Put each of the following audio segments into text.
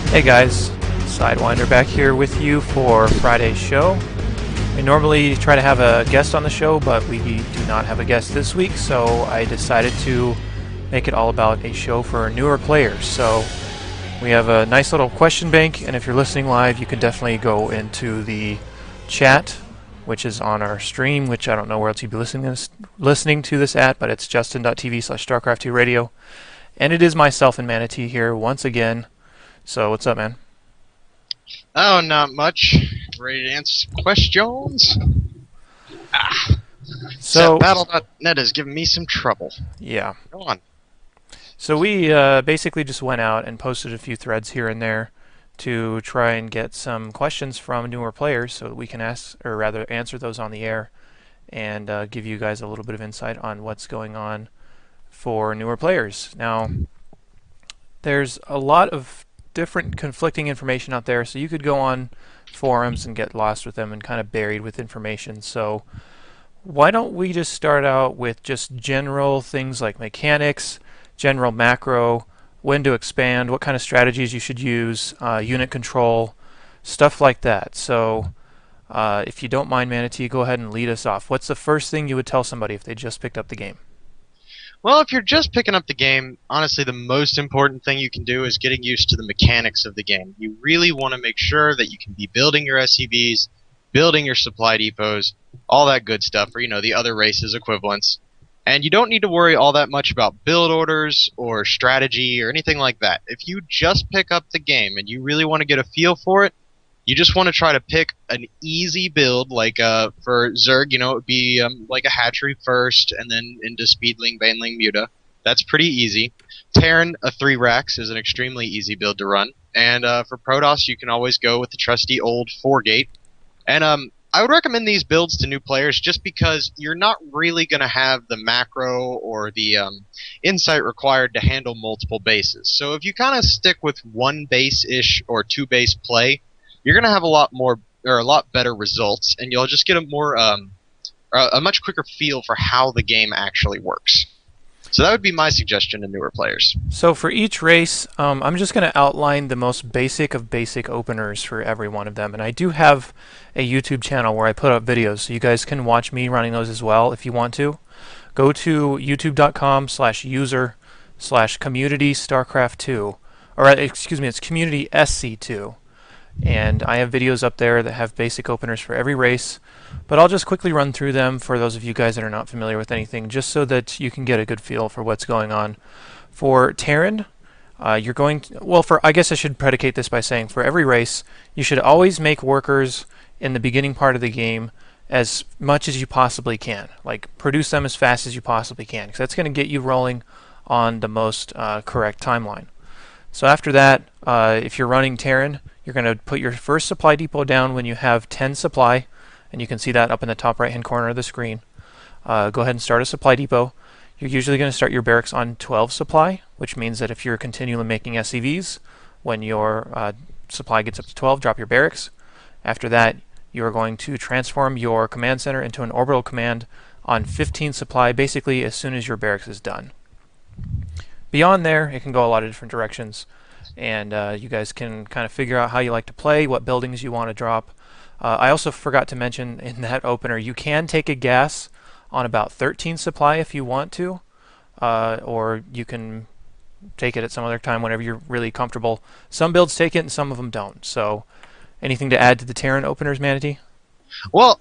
Hey guys, Sidewinder back here with you for Friday's show. We normally try to have a guest on the show, but we do not have a guest this week, so I decided to make it all about a show for newer players. So we have a nice little question bank, and if you're listening live, you can definitely go into the chat, which is on our stream, which I don't know where else you'd be listening to this at, but it's justin.tv/Starcraft2radio. And it is myself and Manatee here once again. So what's up, man? Oh, not much. Ready to answer some questions? So Battle.net has given me some trouble. yeah. Go on. So we basically just went out and posted a few threads here and there to try and get some questions from newer players so that we can answer those on the air and give you guys a little bit of insight on what's going on for newer players. Now, there's a lot of different conflicting information out there, so you could go on forums and get lost with them and kind of buried with information. So why don't we just start out with just general things like mechanics, general macro, when to expand, what kind of strategies you should use, unit control, stuff like that. So if you don't mind, Manatee, go ahead and lead us off. What's the first thing you would tell somebody if they just picked up the game? Well, if you're just picking up the game, honestly, the most important thing you can do is getting used to the mechanics of the game. You really want to make sure that you can be building your SCVs, building your supply depots, all that good stuff, or, the other races' equivalents. And you don't need to worry all that much about build orders or strategy or anything like that. If you just pick up the game and you really want to get a feel for it, you just want to try to pick an easy build, like for Zerg, it would be like a hatchery first, and then into Speedling, Baneling, Muta. That's pretty easy. Terran, a 3-Rax, is an extremely easy build to run. And for Protoss, you can always go with the trusty old 4-Gate. And I would recommend these builds to new players just because you're not really going to have the macro or the insight required to handle multiple bases. So if you kind of stick with one base-ish or two base play, you're going to have a lot better results, and you'll just get a much quicker feel for how the game actually works. So that would be my suggestion to newer players. So for each race, I'm just going to outline the most basic of basic openers for every one of them. And I do have a YouTube channel where I put up videos, so you guys can watch me running those as well if you want to. Go to youtube.com/user/community Starcraft2, or excuse me, it's community SC2. And I have videos up there that have basic openers for every race, but I'll just quickly run through them for those of you guys that are not familiar with anything, just so that you can get a good feel for what's going on. For Terran, you're going to, well, I guess I should predicate this by saying for every race, you should always make workers in the beginning part of the game as much as you possibly can. Like, produce them as fast as you possibly can, because that's going to get you rolling on the most correct timeline. So after that, if you're running Terran, you're going to put your first supply depot down when you have 10 supply, and you can see that up in the top right hand corner of the screen. Go ahead and start a supply depot. You're usually going to start your barracks on 12 supply, which means that if you're continually making SCVs, when your supply gets up to 12, drop your barracks. After that, you're going to transform your command center into an orbital command on 15 supply, basically as soon as your barracks is done. Beyond there, it can go a lot of different directions, and you guys can kind of figure out how you like to play, what buildings you want to drop. I also forgot to mention in that opener, you can take a gas on about 13 supply if you want to, or you can take it at some other time whenever you're really comfortable. Some builds take it and some of them don't. So anything to add to the Terran openers, Manatee? Well,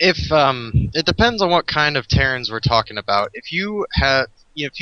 if it depends on what kind of Terrans we're talking about. If you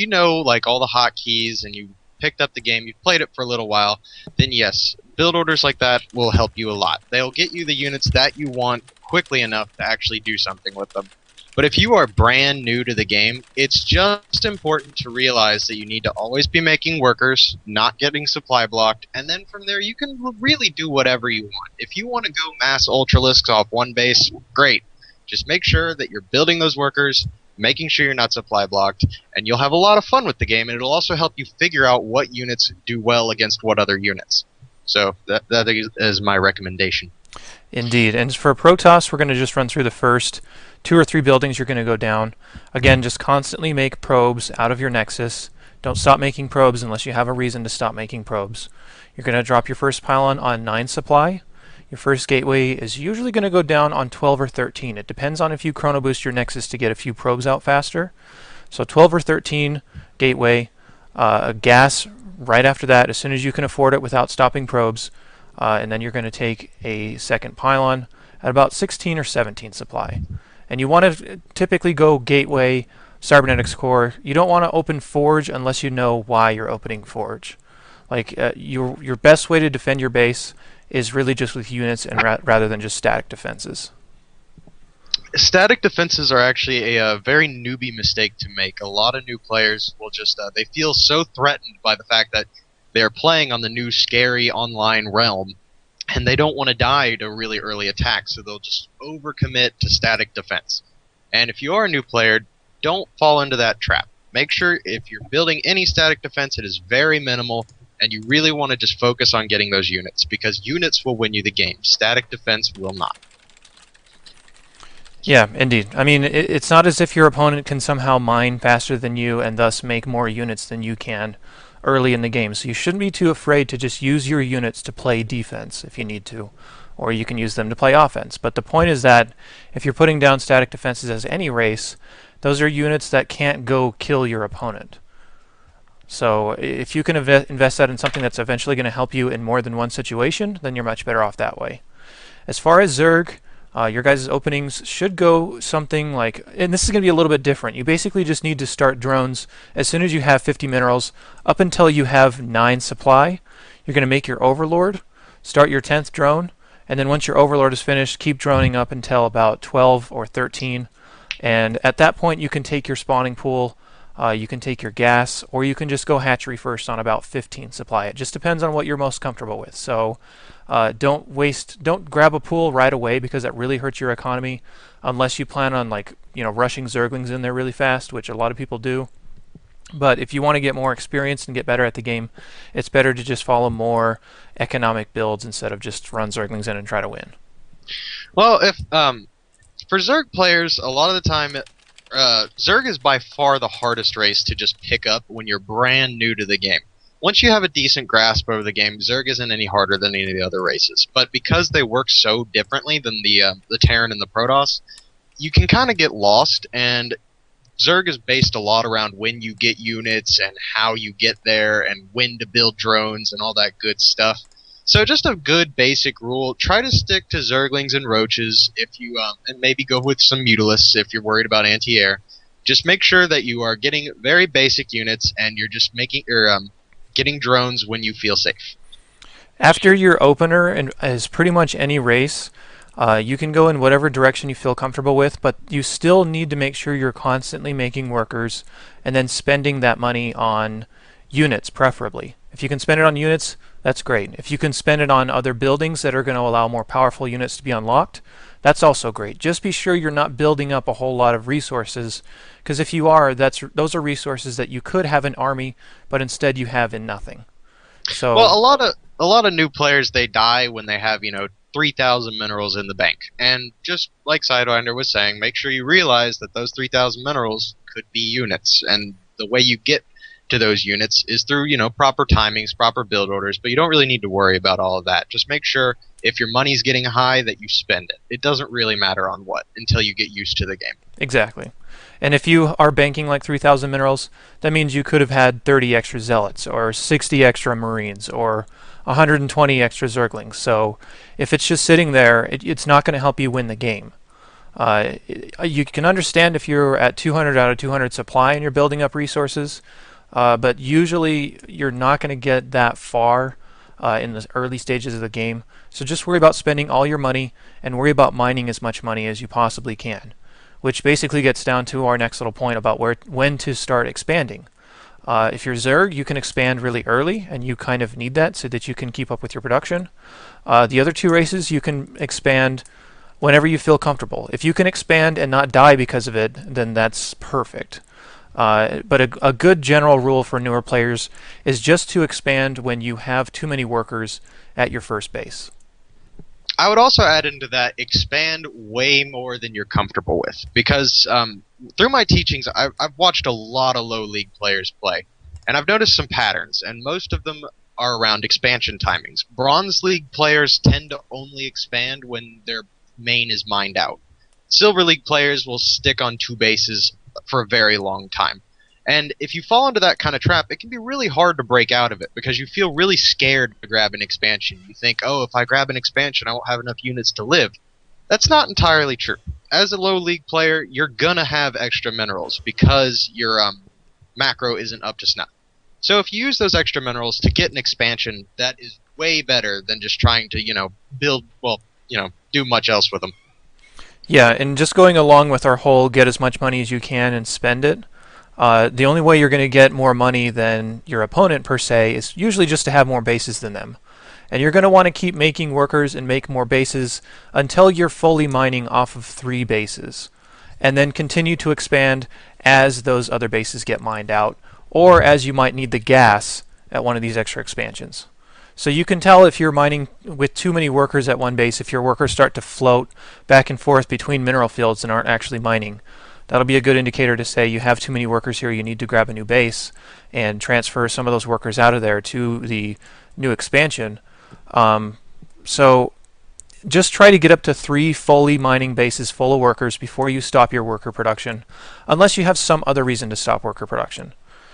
know like all the hotkeys and you picked up the game, you've played it for a little while, then yes, build orders like that will help you a lot. They'll get you the units that you want quickly enough to actually do something with them. But if you are brand new to the game, it's just important to realize that you need to always be making workers, not getting supply blocked, and then from there you can really do whatever you want. If you want to go mass ultralisks off one base, great. Just make sure that you're building those workers, making sure you're not supply blocked, and you'll have a lot of fun with the game, and it'll also help you figure out what units do well against what other units. So that is my recommendation. Indeed. And for Protoss, we're going to just run through the first 2 or 3 buildings you're going to go down. Again, just constantly make probes out of your Nexus Don't stop making probes unless you have a reason to stop making probes. You're going to drop your first pylon on 9 supply. Your first gateway is usually going to go down on 12 or 13. It depends on if you chrono boost your nexus to get a few probes out faster. So 12 or 13 gateway, gas right after that as soon as you can afford it without stopping probes, and then you're going to take a second pylon at about 16 or 17 supply. And you want to typically go gateway, cybernetics core. You don't want to open forge unless you know why you're opening forge. Like your best way to defend your base is really just with units and rather than just static defenses. Static defenses are actually a very newbie mistake to make. A lot of new players will just they feel so threatened by the fact that they're playing on the new scary online realm, and they don't want to die to really early attacks, so they'll just overcommit to static defense. And if you are a new player, don't fall into that trap. Make sure if you're building any static defense, it is very minimal, and you really want to just focus on getting those units, because units will win you the game. Static defense will not. Yeah, indeed. I mean, it's not as if your opponent can somehow mine faster than you and thus make more units than you can early in the game. So you shouldn't be too afraid to just use your units to play defense if you need to, or you can use them to play offense. But the point is that if you're putting down static defenses as any race, those are units that can't go kill your opponent. So if you can invest that in something that's eventually going to help you in more than one situation, then you're much better off that way. As far as Zerg, your guys' openings should go something like, and this is going to be a little bit different. You basically just need to start drones as soon as you have 50 minerals up until you have 9 supply. You're going to make your Overlord, start your 10th drone, and then once your Overlord is finished, keep droning up until about 12 or 13. And at that point, you can take your spawning pool, you can take your gas, or you can just go hatchery first on about 15 supply. It just depends on what you're most comfortable with. So don't grab a pool right away because that really hurts your economy unless you plan on rushing Zerglings in there really fast, which a lot of people do. But if you want to get more experienced and get better at the game, it's better to just follow more economic builds instead of just run Zerglings in and try to win. Well, if for Zerg players, a lot of the time, Zerg is by far the hardest race to just pick up when you're brand new to the game. Once you have a decent grasp over the game, Zerg isn't any harder than any of the other races. But because they work so differently than the Terran and the Protoss, you can kind of get lost, and Zerg is based a lot around when you get units and how you get there and when to build drones and all that good stuff. So just a good basic rule, try to stick to Zerglings and Roaches if you and maybe go with some Mutalisks if you're worried about anti-air. Just make sure that you are getting very basic units and you're just making getting drones when you feel safe. After your opener, and as pretty much any race, you can go in whatever direction you feel comfortable with, but you still need to make sure you're constantly making workers and then spending that money on units, preferably. If you can spend it on units, that's great. If you can spend it on other buildings that are going to allow more powerful units to be unlocked, that's also great. Just be sure you're not building up a whole lot of resources, because if you are, those are resources that you could have in army, but instead you have in nothing. So, well, a lot of new players, they die when they have 3,000 minerals in the bank, and just like Sidewinder was saying, make sure you realize that those 3,000 minerals could be units, and the way you get to those units is through proper timings, proper build orders. But you don't really need to worry about all of that. Just make sure if your money's getting high that you spend it. It doesn't really matter on what until you get used to the game. exactly. And if you are banking like 3,000 minerals, that means you could have had 30 extra zealots, or 60 extra marines, or 120 extra zerglings. So if it's just sitting there, it's not going to help you win the game. You can understand if you're at 200 out of 200 supply and you're building up resources, but usually you're not going to get that far in the early stages of the game. So just worry about spending all your money and worry about mining as much money as you possibly can, which basically gets down to our next little point about when to start expanding. If you're Zerg, you can expand really early, and you kind of need that so that you can keep up with your production. The other two races, you can expand whenever you feel comfortable. If you can expand and not die because of it, then that's perfect. But a good general rule for newer players is just to expand when you have too many workers at your first base. I would also add into that, expand way more than you're comfortable with, because through my teachings, I've watched a lot of low league players play, And I've noticed some patterns, and most of them are around expansion timings. Bronze League players tend to only expand when their main is mined out. Silver League players will stick on two bases for a very long time. And if you fall into that kind of trap, it can be really hard to break out of it because you feel really scared to grab an expansion. You think, oh, if I grab an expansion, I won't have enough units to live. That's not entirely true. As a low league player, you're gonna have extra minerals because your macro isn't up to snuff. So if you use those extra minerals to get an expansion, that is way better than just trying to, build, do much else with them. Yeah, and just going along with our whole get as much money as you can and spend it, the only way you're going to get more money than your opponent per se is usually just to have more bases than them. And you're going to want to keep making workers and make more bases until you're fully mining off of 3 bases. And then continue to expand as those other bases get mined out, or as you might need the gas at one of these extra expansions. So you can tell if you're mining with too many workers at one base, if your workers start to float back and forth between mineral fields and aren't actually mining. That'll be a good indicator to say you have too many workers here, you need to grab a new base and transfer some of those workers out of there to the new expansion. So just try to get up to 3 fully mining bases full of workers before you stop your worker production, unless you have some other reason to stop worker production.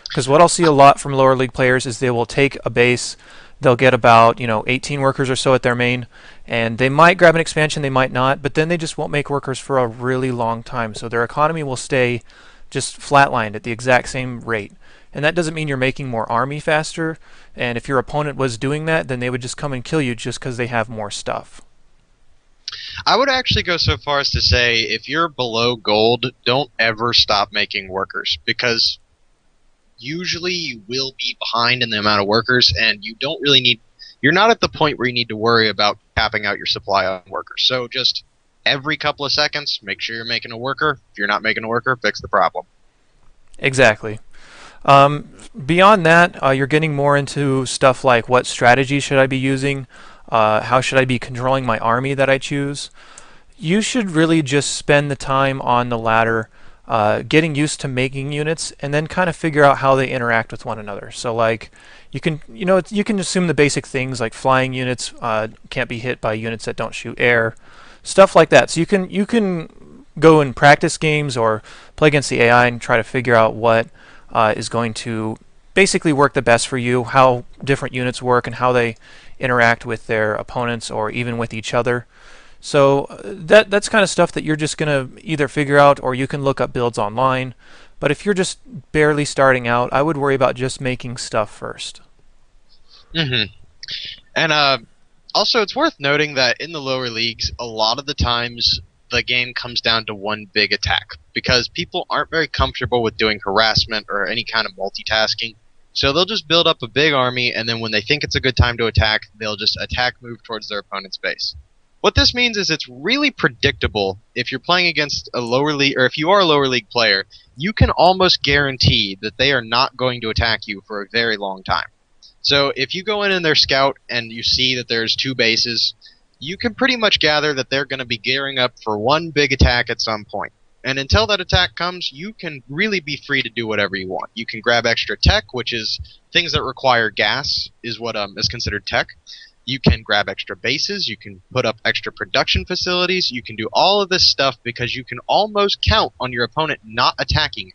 Because what I'll see a lot from lower league players is they will take a base, they'll get about 18 workers or so at their main, and they might grab an expansion, they might not, but then they just won't make workers for a really long time. So their economy will stay just flatlined at the exact same rate. And that doesn't mean you're making more army faster, and if your opponent was doing that, then they would just come and kill you just because they have more stuff. I would actually go so far as to say if you're below gold, don't ever stop making workers because usually you will be behind in the amount of workers and you're not at the point where you need to worry about capping out your supply on workers. So just every couple of seconds, make sure you're making a worker. If you're not making a worker, fix the problem. Exactly. Beyond that, you're getting more into stuff like what strategy should I be using, how should I be controlling my army that I choose. You should really just spend the time on the ladder getting used to making units and then kind of figure out how they interact with one another. So like you can assume the basic things like flying units can't be hit by units that don't shoot air, stuff like that. So you can go and practice games or play against the AI and try to figure out what is going to basically work the best for you, how different units work and how they interact with their opponents or even with each other. So that's kind of stuff that you're just going to either figure out or you can look up builds online. But if you're just barely starting out, I would worry about just making stuff first. hmm And also, it's worth noting that in the lower leagues, a lot of the times the game comes down to one big attack because people aren't very comfortable with doing harassment or any kind of multitasking. So they'll just build up a big army, and then when they think it's a good time to attack, they'll just attack move towards their opponent's base. What this means is it's really predictable if you're playing against a lower league, or if you are a lower league player, you can almost guarantee that they are not going to attack you for a very long time. So if you go in their scout and you see that there's 2 bases, you can pretty much gather that they're going to be gearing up for one big attack at some point. And until that attack comes, you can really be free to do whatever you want. You can grab extra tech, which is things that require gas, is what is considered tech. You can grab extra bases, you can put up extra production facilities, you can do all of this stuff because you can almost count on your opponent not attacking.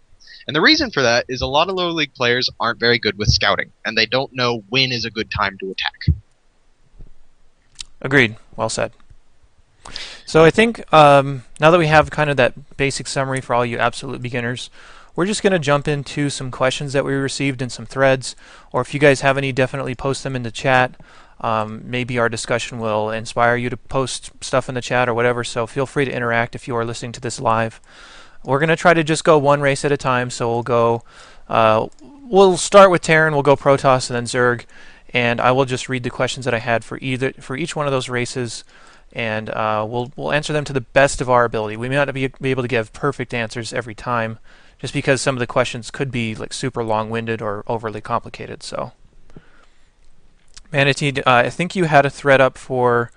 And the reason for that is a lot of lower league players aren't very good with scouting, and they don't know when is a good time to attack. Agreed. Well said. So I think now that we have kind of that basic summary for all you absolute beginners, we're just going to jump into some questions that we received in some threads, or if you guys have any, definitely post them in the chat. Maybe our discussion will inspire you to post stuff in the chat or whatever, so feel free to interact if you are listening to this live. We're going to try to just go one race at a time, so we'll start with Terran, we'll go Protoss, and then Zerg, and I will just read the questions that I had for each one of those races, and we'll answer them to the best of our ability. We may not be able to give perfect answers every time, just because some of the questions could be like super long-winded or overly complicated. So, Manatee, I think you had a thread up for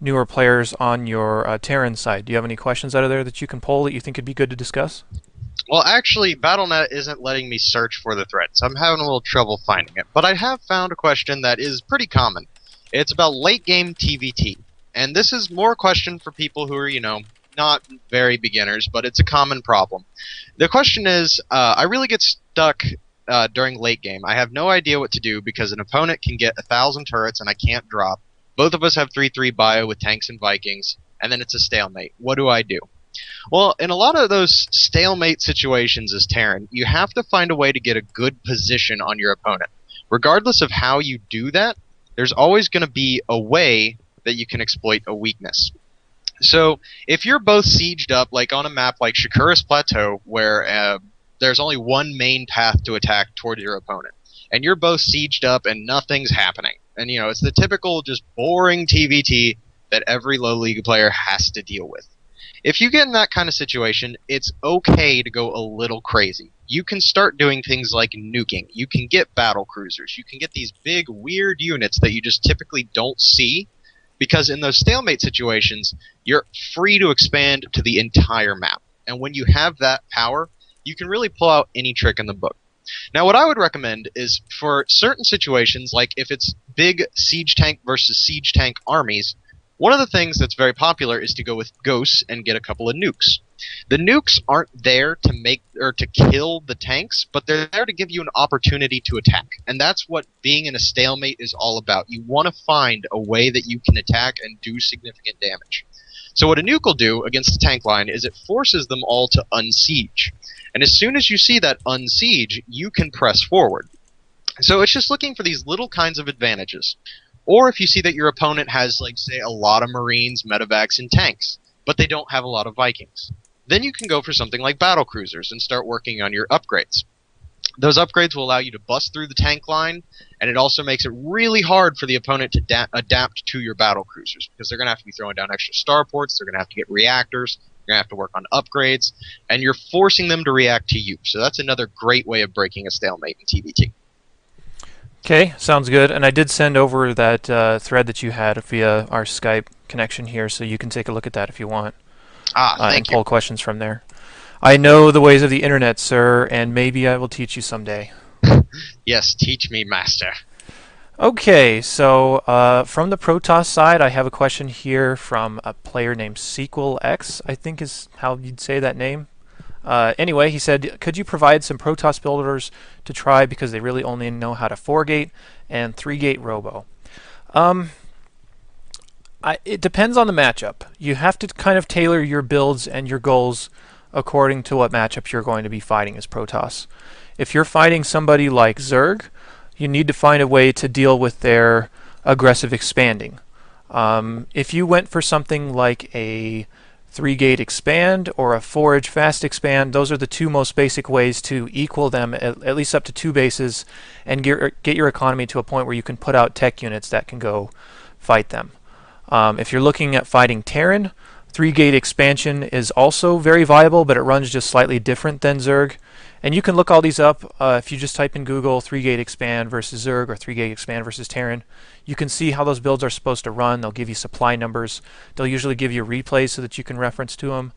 newer players on your Terran side. Do you have any questions out of there that you can pull that you think would be good to discuss? Well, actually, BattleNet isn't letting me search for the thread, so I'm having a little trouble finding it. But I have found a question that is pretty common. It's about late game TVT. And this is more a question for people who are, not very beginners, but it's a common problem. The question is, I really get stuck during late game. I have no idea what to do because an opponent can get 1,000 turrets and I can't drop. Both of us have 3-3 bio with tanks and Vikings, and then it's a stalemate. What do I do? Well, in a lot of those stalemate situations as Terran, you have to find a way to get a good position on your opponent. Regardless of how you do that, there's always going to be a way that you can exploit a weakness. So, if you're both sieged up, like on a map like Shakuras Plateau, where there's only one main path to attack toward your opponent, and you're both sieged up and nothing's happening, and it's the typical just boring TVT that every low league player has to deal with. If you get in that kind of situation, it's okay to go a little crazy. You can start doing things like nuking. You can get battle cruisers. You can get these big, weird units that you just typically don't see, because in those stalemate situations, you're free to expand to the entire map. And when you have that power, you can really pull out any trick in the book. Now, what I would recommend is for certain situations, like if it's big siege tank versus siege tank armies, one of the things that's very popular is to go with ghosts and get a couple of nukes. The nukes aren't there to make or to kill the tanks, but they're there to give you an opportunity to attack. And that's what being in a stalemate is all about. You want to find a way that you can attack and do significant damage. So what a nuke will do against the tank line is it forces them all to unsiege. And as soon as you see that unsiege, you can press forward. So it's just looking for these little kinds of advantages. Or if you see that your opponent has, like, say, a lot of Marines, medevacs, and tanks, but they don't have a lot of Vikings, then you can go for something like battle cruisers and start working on your upgrades. Those upgrades will allow you to bust through the tank line, and it also makes it really hard for the opponent to adapt to your battle cruisers, because they're going to have to be throwing down extra starports, they're going to have to get reactors, you're going to have to work on upgrades, and you're forcing them to react to you. So that's another great way of breaking a stalemate in TVT. Okay, sounds good. And I did send over that thread that you had via our Skype connection here, so you can take a look at that if you want Ah, and thank you. pull questions from there. I know the ways of the internet, sir, and maybe I will teach you someday. Yes, teach me, master. Okay, so from the Protoss side, I have a question here from a player named SequelX, I think is how you'd say that name. Anyway, he said, could you provide some Protoss builders to try because they really only know how to 4-gate and 3-gate robo? Um, it depends on the matchup. You have to kind of tailor your builds and your goals according to what matchup you're going to be fighting as Protoss. If you're fighting somebody like Zerg, you need to find a way to deal with their aggressive expanding. If you went for something like a 3-gate expand or a forage fast expand, those are the two most basic ways to equal them at least up to 2 bases and get your economy to a point where you can put out tech units that can go fight them. If you're looking at fighting Terran, 3-gate expansion is also very viable, but it runs just slightly different than Zerg. And you can look all these up if you just type in Google 3-gate expand versus Zerg or 3-gate expand versus Terran. You can see how those builds are supposed to run. They'll give you supply numbers. They'll usually give you replays so that you can reference to them.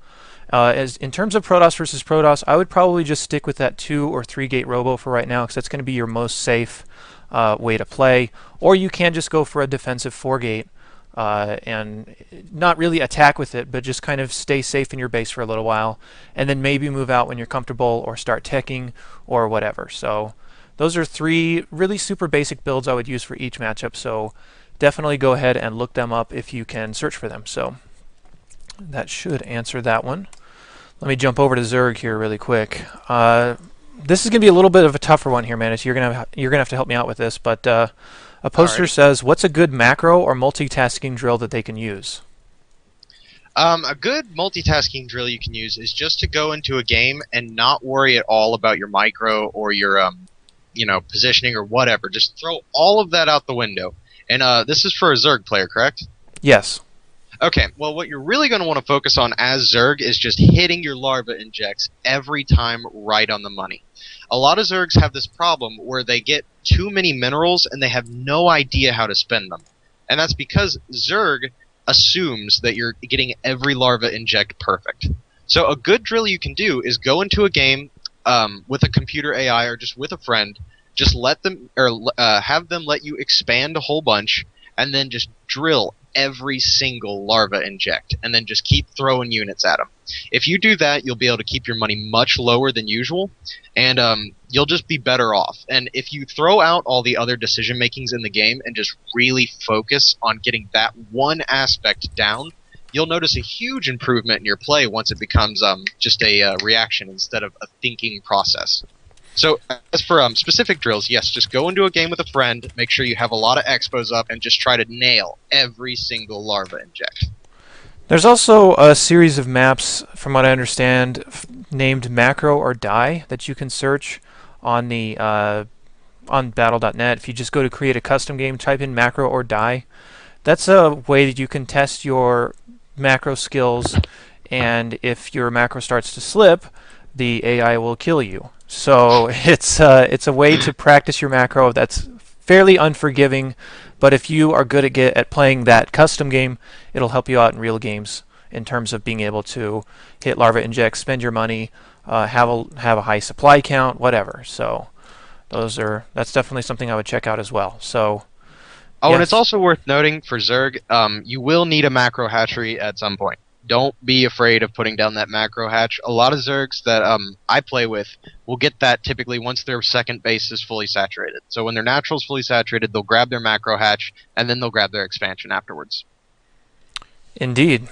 As in terms of Protoss versus Protoss, I would probably just stick with that 2 or 3-gate robo for right now because that's going to be your most safe way to play. Or you can just go for a defensive 4-gate. And not really attack with it, but just kind of stay safe in your base for a little while, and then maybe move out when you're comfortable or start teching or whatever. So those are 3 really super basic builds I would use for each matchup, so definitely go ahead and look them up if you can search for them. So that should answer that one. Let me jump over to Zerg here really quick. This is going to be a little bit of a tougher one here, man. You're gonna have to help me out with this, but a poster Alrighty. says, what's a good macro or multitasking drill that they can use? A good multitasking drill you can use is just to go into a game and not worry at all about your micro or your positioning or whatever. Just throw all of that out the window. And this is for a Zerg player, correct? Yes. Okay, well, what you're really going to want to focus on as Zerg is just hitting your larva injects every time right on the money. A lot of Zergs have this problem where they get too many minerals and they have no idea how to spend them. And that's because Zerg assumes that you're getting every larva inject perfect. So a good drill you can do is go into a game with a computer AI or just with a friend. Just let them or have them let you expand a whole bunch, and then just drill every single larva inject, and then just keep throwing units at them. If you do that, you'll be able to keep your money much lower than usual, and you'll just be better off. And if you throw out all the other decision makings in the game and just really focus on getting that one aspect down, you'll notice a huge improvement in your play once it becomes just a reaction instead of a thinking process. So, as for specific drills, yes, just go into a game with a friend, make sure you have a lot of expos up, and just try to nail every single larva inject. There's also a series of maps, from what I understand, named Macro or Die that you can search on the on Battle.net. If you just go to create a custom game, type in Macro or Die. That's a way that you can test your macro skills, and if your macro starts to slip, the AI will kill you. So it's a way to practice your macro that's fairly unforgiving, but if you are good at playing that custom game, it'll help you out in real games in terms of being able to hit larva inject, spend your money, have a high supply count, whatever. So that's definitely something I would check out as well. So Oh, and it's yes, also worth noting for Zerg, you will need a macro hatchery at some point. Don't be afraid of putting down that macro hatch. A lot of Zergs that I play with will get that typically once their second base is fully saturated. So when their natural is fully saturated, they'll grab their macro hatch, and then they'll grab their expansion afterwards. indeed.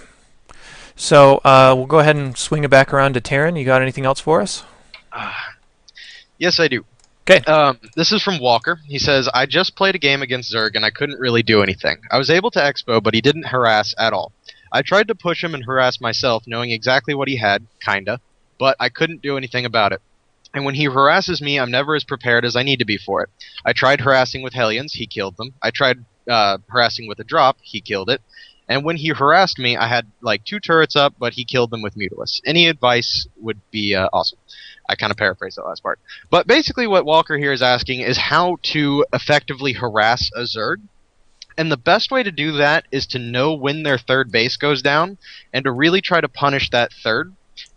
So we'll go ahead and swing it back around to Taryn. You got anything else for us? Yes, I do. Okay. This is from Walker. He says, I just played a game against Zerg and I couldn't really do anything. I was able to expo, but he didn't harass at all. I tried to push him and harass myself, knowing exactly what he had, kinda, but I couldn't do anything about it. And when he harasses me, I'm never as prepared as I need to be for it. I tried harassing with Hellions, he killed them. I tried harassing with a drop, he killed it. And when he harassed me, I had like 2 turrets up, but he killed them with Mutalisk. Any advice would be awesome. I kind of paraphrased that last part. But basically what Walker here is asking is how to effectively harass a Zerg. And the best way to do that is to know when their third base goes down and to really try to punish that third.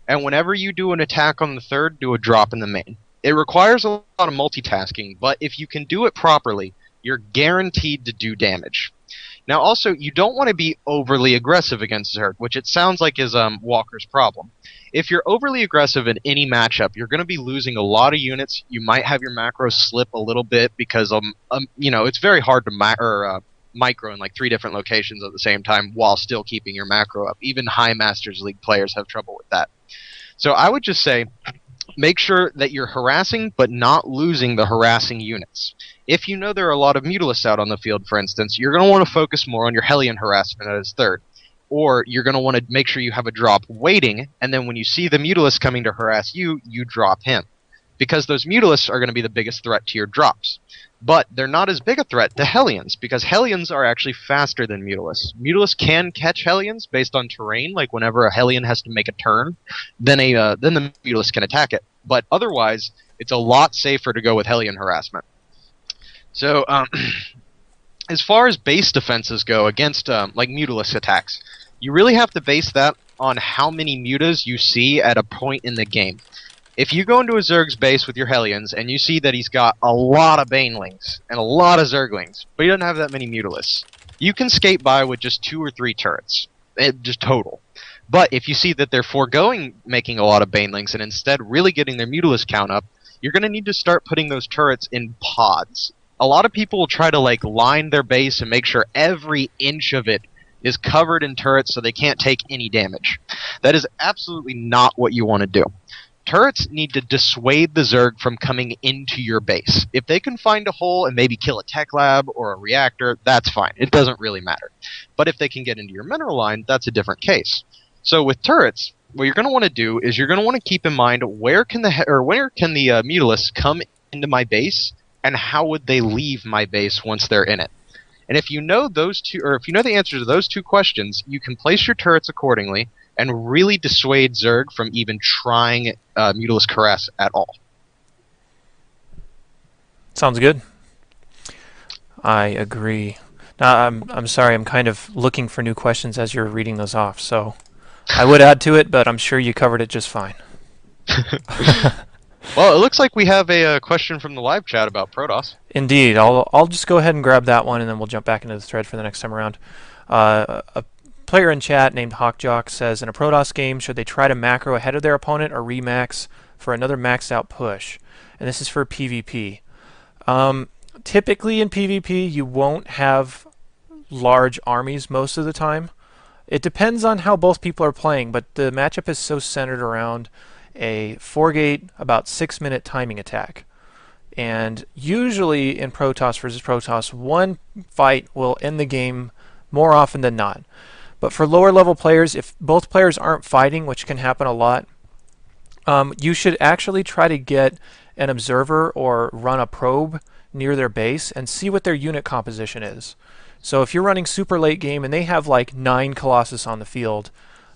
And whenever you do an attack on the third, do a drop in the main. It requires a lot of multitasking, but if you can do it properly, you're guaranteed to do damage. Now also, you don't want to be overly aggressive against Zerg, which it sounds like is Walker's problem. If you're overly aggressive in any matchup, you're going to be losing a lot of units. You might have your macros slip a little bit because it's very hard to micro in like 3 different locations at the same time while still keeping your macro up. Even high Masters League players have trouble with that. So I would just say, make sure that you're harassing but not losing the harassing units. If you know there are a lot of Mutalisks out on the field, for instance, you're going to want to focus more on your Hellion harassment as third. Or you're going to want to make sure you have a drop waiting, and then when you see the Mutalisk coming to harass you, you drop him. Because those Mutalisks are going to be the biggest threat to your drops. But they're not as big a threat to Hellions, because Hellions are actually faster than Mutalisks. Mutalisks can catch Hellions based on terrain, like whenever a Hellion has to make a turn, then the Mutalisk can attack it. But otherwise, it's a lot safer to go with Hellion harassment. So, as far as base defenses go against like Mutalisk attacks, you really have to base that on how many mutas you see at a point in the game. If you go into a Zerg's base with your Hellions and you see that he's got a lot of Banelings and a lot of Zerglings, but he doesn't have that many Mutalisks, you can skate by with just 2 or 3 turrets, just total. But if you see that they're foregoing making a lot of Banelings and instead really getting their Mutalisk count up, you're going to need to start putting those turrets in pods. A lot of people will try to like line their base and make sure every inch of it is covered in turrets so they can't take any damage. That is absolutely not what you want to do. Turrets need to dissuade the Zerg from coming into your base. If they can find a hole and maybe kill a tech lab or a reactor, that's fine. It doesn't really matter. But if they can get into your mineral line, that's a different case. So with turrets, what you're going to want to do is you're going to want to keep in mind where can the Mutalisks come into my base, and how would they leave my base once they're in it. And if you know those two, or if you know the answer to those 2 questions, you can place your turrets accordingly and really dissuade Zerg from even trying Mutalisk harass at all. Sounds good. I agree. Now, I'm sorry. I'm kind of looking for new questions as you're reading those off. So I would add to it, but I'm sure you covered it just fine. Well, it looks like we have a question from the live chat about Protoss. Indeed, I'll just go ahead and grab that one, and then we'll jump back into the thread for the next time around. A player in chat named Hawkjock says, in a Protoss game, should they try to macro ahead of their opponent or remax for another maxed out push? And this is for PvP. Typically in PvP, you won't have large armies most of the time. It depends on how both people are playing, but the matchup is so centered around a 4-gate, about 6-minute timing attack. And usually in Protoss versus Protoss, one fight will end the game more often than not. But for lower level players, if both players aren't fighting, which can happen a lot, you should actually try to get an observer or run a probe near their base and see what their unit composition is. So if you're running super late game and they have like 9 Colossus on the field,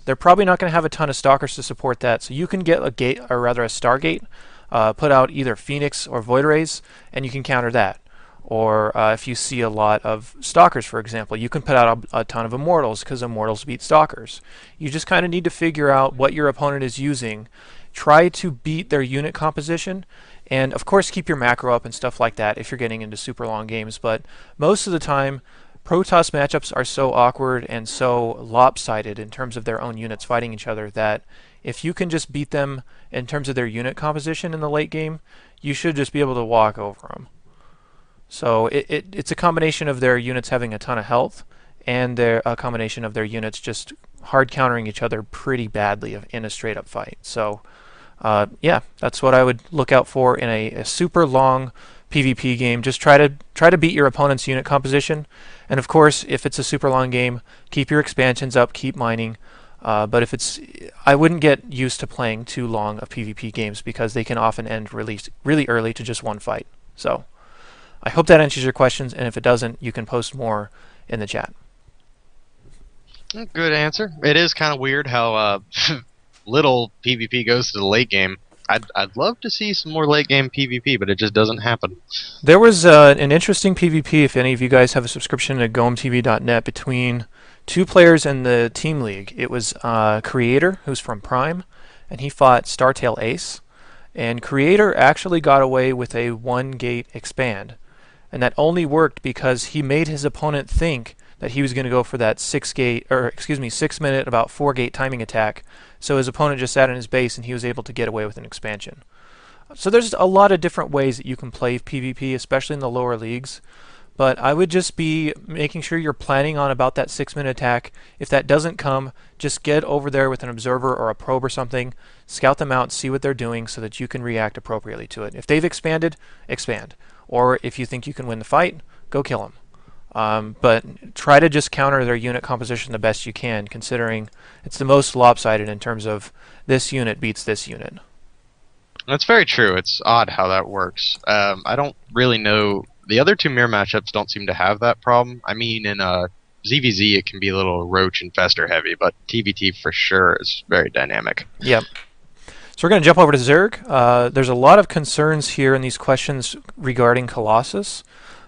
they're probably not going to have a ton of Stalkers to support that. So you can get a gate, or rather a Stargate, put out either Phoenix or Void Rays, and you can counter that. Or if you see a lot of Stalkers, for example, you can put out a ton of Immortals because Immortals beat Stalkers. You just kind of need to figure out what your opponent is using. Try to beat their unit composition, and of course keep your macro up and stuff like that if you're getting into super long games. But most of the time, Protoss matchups are so awkward and so lopsided in terms of their own units fighting each other that if you can just beat them in terms of their unit composition in the late game, you should just be able to walk over them. So it's a combination of their units having a ton of health and a combination of their units just hard countering each other pretty badly in a straight up fight. So yeah, that's what I would look out for in a super long PvP game. Just try to beat your opponent's unit composition, and of course, if it's a super long game, keep your expansions up, keep mining. But if it's, I wouldn't get used to playing too long of PvP games because they can often end really early to just one fight. So I hope that answers your questions, and if it doesn't, you can post more in the chat. Good answer. It is kind of weird how little PvP goes to the late game. I'd love to see some more late game PvP, but it just doesn't happen. There was an interesting PvP, if any of you guys have a subscription to GoemTV.net, between two players in the team league. It was Creator, who's from Prime, and he fought Startail Ace. And Creator actually got away with a 1-gate expand. And that only worked because he made his opponent think that he was going to go for that 6-minute, about 4-gate timing attack. So his opponent just sat in his base and he was able to get away with an expansion. So there's a lot of different ways that you can play PvP, especially in the lower leagues. But I would just be making sure you're planning on about that 6-minute attack. If that doesn't come, just get over there with an observer or a probe or something, scout them out, see what they're doing so that you can react appropriately to it. If they've expanded, expand. Or if you think you can win the fight, go kill them. But try to just counter their unit composition the best you can, considering it's the most lopsided in terms of this unit beats this unit. That's very true. It's odd how that works. I don't really know. The other two mirror matchups don't seem to have that problem. I mean, in ZVZ it can be a little roach infester heavy, but TVT for sure is very dynamic. Yep. So we're going to jump over to Zerg. There's a lot of concerns here in these questions regarding Colossus.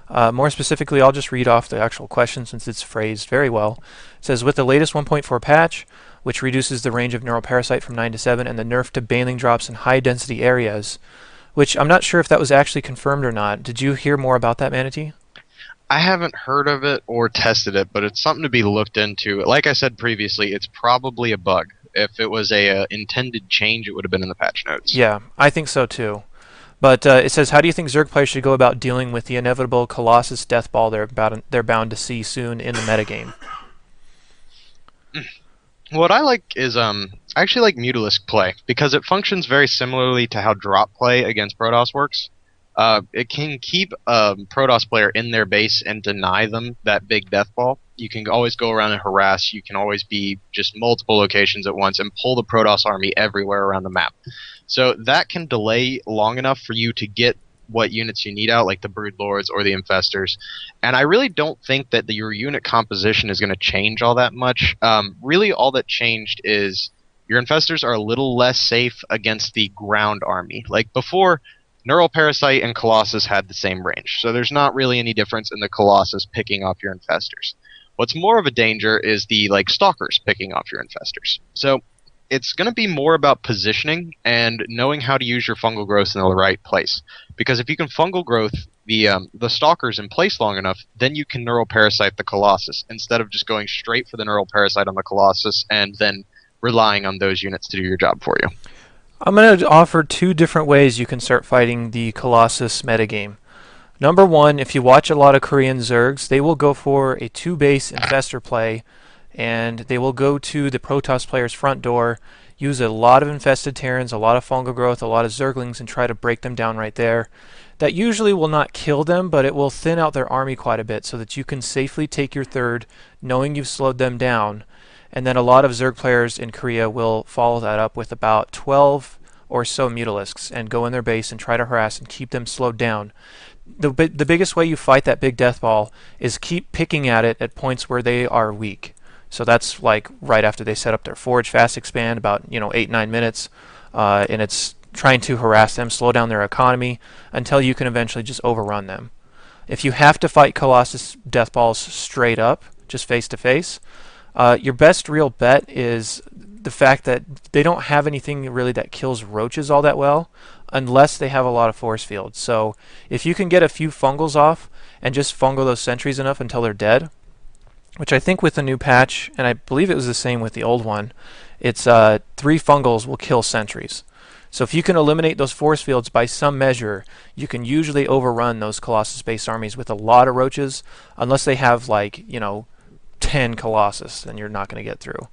More specifically, I'll just read off the actual question since it's phrased very well. It says, with the latest 1.4 patch, which reduces the range of Neuroparasite from 9 to 7, and the nerf to Baneling drops in high-density areas, which I'm not sure if that was actually confirmed or not. Did you hear more about that, Manatee? I haven't heard of it or tested it, but it's something to be looked into. Like I said previously, it's probably a bug. If it was a intended change, it would have been in the patch notes. Yeah, I think so too. But it says, how do you think Zerg players should go about dealing with the inevitable Colossus death ball they're bound to see soon in the metagame? What I like is I actually like Mutalisk play because it functions very similarly to how drop play against Protoss works. It can keep a Protoss player in their base and deny them that big death ball. You can always go around and harass. You can always be just multiple locations at once and pull the Protoss army everywhere around the map. So that can delay long enough for you to get what units you need out, like the Broodlords or the Infestors. And I really don't think that your unit composition is going to change all that much. Really, all that changed is your Infestors are a little less safe against the ground army. Like before, Neural Parasite and Colossus had the same range, so there's not really any difference in the Colossus picking off your Infestors. What's more of a danger is the like stalkers picking off your infestors. So it's going to be more about positioning and knowing how to use your fungal growth in the right place. Because if you can fungal growth the stalkers in place long enough, then you can neural parasite the colossus instead of just going straight for the neural parasite on the colossus and then relying on those units to do your job for you. I'm going to offer two different ways you can start fighting the Colossus metagame. Number one, if you watch a lot of Korean Zergs, they will go for a two-base infestor play, and they will go to the Protoss player's front door, use a lot of infested Terrans, a lot of fungal growth, a lot of Zerglings, and try to break them down right there. That usually will not kill them, but it will thin out their army quite a bit so that you can safely take your third, knowing you've slowed them down. And then a lot of Zerg players in Korea will follow that up with about 12 or so Mutalisks and go in their base and try to harass and keep them slowed down. The biggest way you fight that big death ball is keep picking at it at points where they are weak. So that's like right after they set up their forge fast expand, about 8-9 minutes, and it's trying to harass them, slow down their economy until you can eventually just overrun them. If you have to fight Colossus death balls straight up, just face to face, your best real bet is the fact that they don't have anything really that kills roaches all that well unless they have a lot of force fields. So if you can get a few fungals off and just fungal those sentries enough until they're dead, which I think with the new patch, and I believe it was the same with the old one, it's 3 fungals will kill sentries. So if you can eliminate those force fields by some measure, you can usually overrun those Colossus-based armies with a lot of roaches, unless they have 10 Colossus, then you're not going to get through.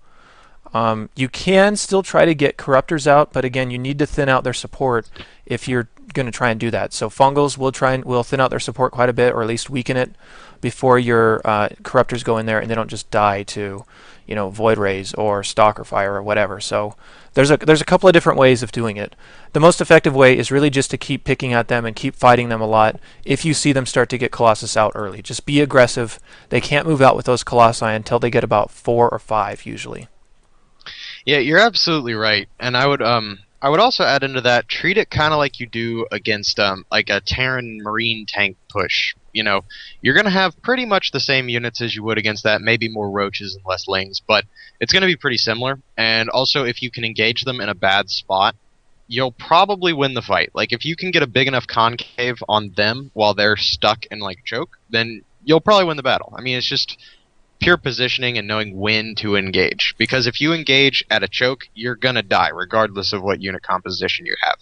You can still try to get Corruptors out, but again, you need to thin out their support if you're going to try and do that. So Fungals will thin out their support quite a bit, or at least weaken it before your Corruptors go in there and they don't just die to, Void Rays or Stalker Fire or whatever. So there's a couple of different ways of doing it. The most effective way is really just to keep picking at them and keep fighting them a lot. If you see them start to get Colossus out early, just be aggressive. They can't move out with those Colossi until they get about 4 or 5 usually. Yeah, you're absolutely right. And I would also add into that, treat it kind of like you do against like a Terran Marine tank push. You're going to have pretty much the same units as you would against that, maybe more roaches and less lings, but it's going to be pretty similar. And also, if you can engage them in a bad spot, you'll probably win the fight. Like, if you can get a big enough concave on them while they're stuck in like choke, then you'll probably win the battle. I mean, it's just pure positioning and knowing when to engage. Because if you engage at a choke, you're gonna die, regardless of what unit composition you have.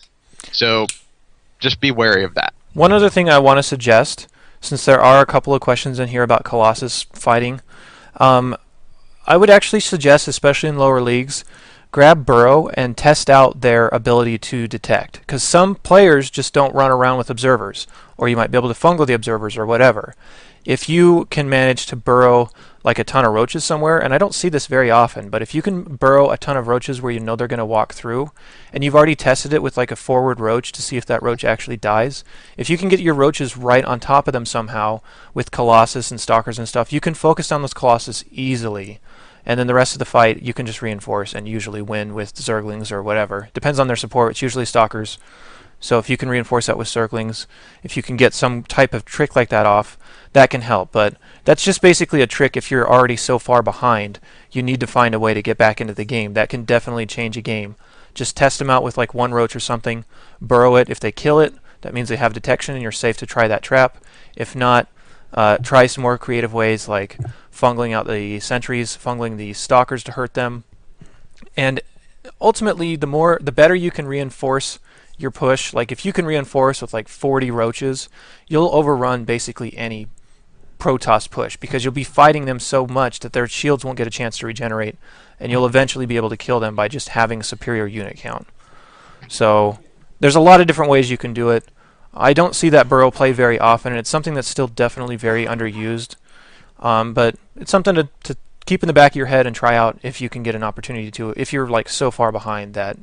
So just be wary of that. One other thing I want to suggest, since there are a couple of questions in here about Colossus fighting, I would actually suggest, especially in lower leagues, grab Burrow and test out their ability to detect. Because some players just don't run around with observers, or you might be able to fungal the observers or whatever. If you can manage to burrow like a ton of roaches somewhere, and I don't see this very often, but if you can burrow a ton of roaches where you know they're going to walk through, and you've already tested it with like a forward roach to see if that roach actually dies, if you can get your roaches right on top of them somehow with Colossus and Stalkers and stuff, you can focus on those Colossus easily. And then the rest of the fight, you can just reinforce and usually win with Zerglings or whatever. Depends on their support. It's usually Stalkers. So if you can reinforce that with Zerglings, if you can get some type of trick like that off, that can help. But that's just basically a trick if you're already so far behind. You need to find a way to get back into the game. That can definitely change a game. Just test them out with like one roach or something. Burrow it. If they kill it, that means they have detection and you're safe to try that trap. If not, try some more creative ways like fungling out the sentries, fungling the stalkers to hurt them. And ultimately, the better you can reinforce your push. Like if you can reinforce with like 40 roaches, you'll overrun basically any Protoss push because you'll be fighting them so much that their shields won't get a chance to regenerate, and you'll eventually be able to kill them by just having a superior unit count. So there's a lot of different ways you can do it. I don't see that Burrow play very often, and it's something that's still definitely very underused. But it's something to keep in the back of your head and try out if you can get an opportunity to. If you're like so far behind that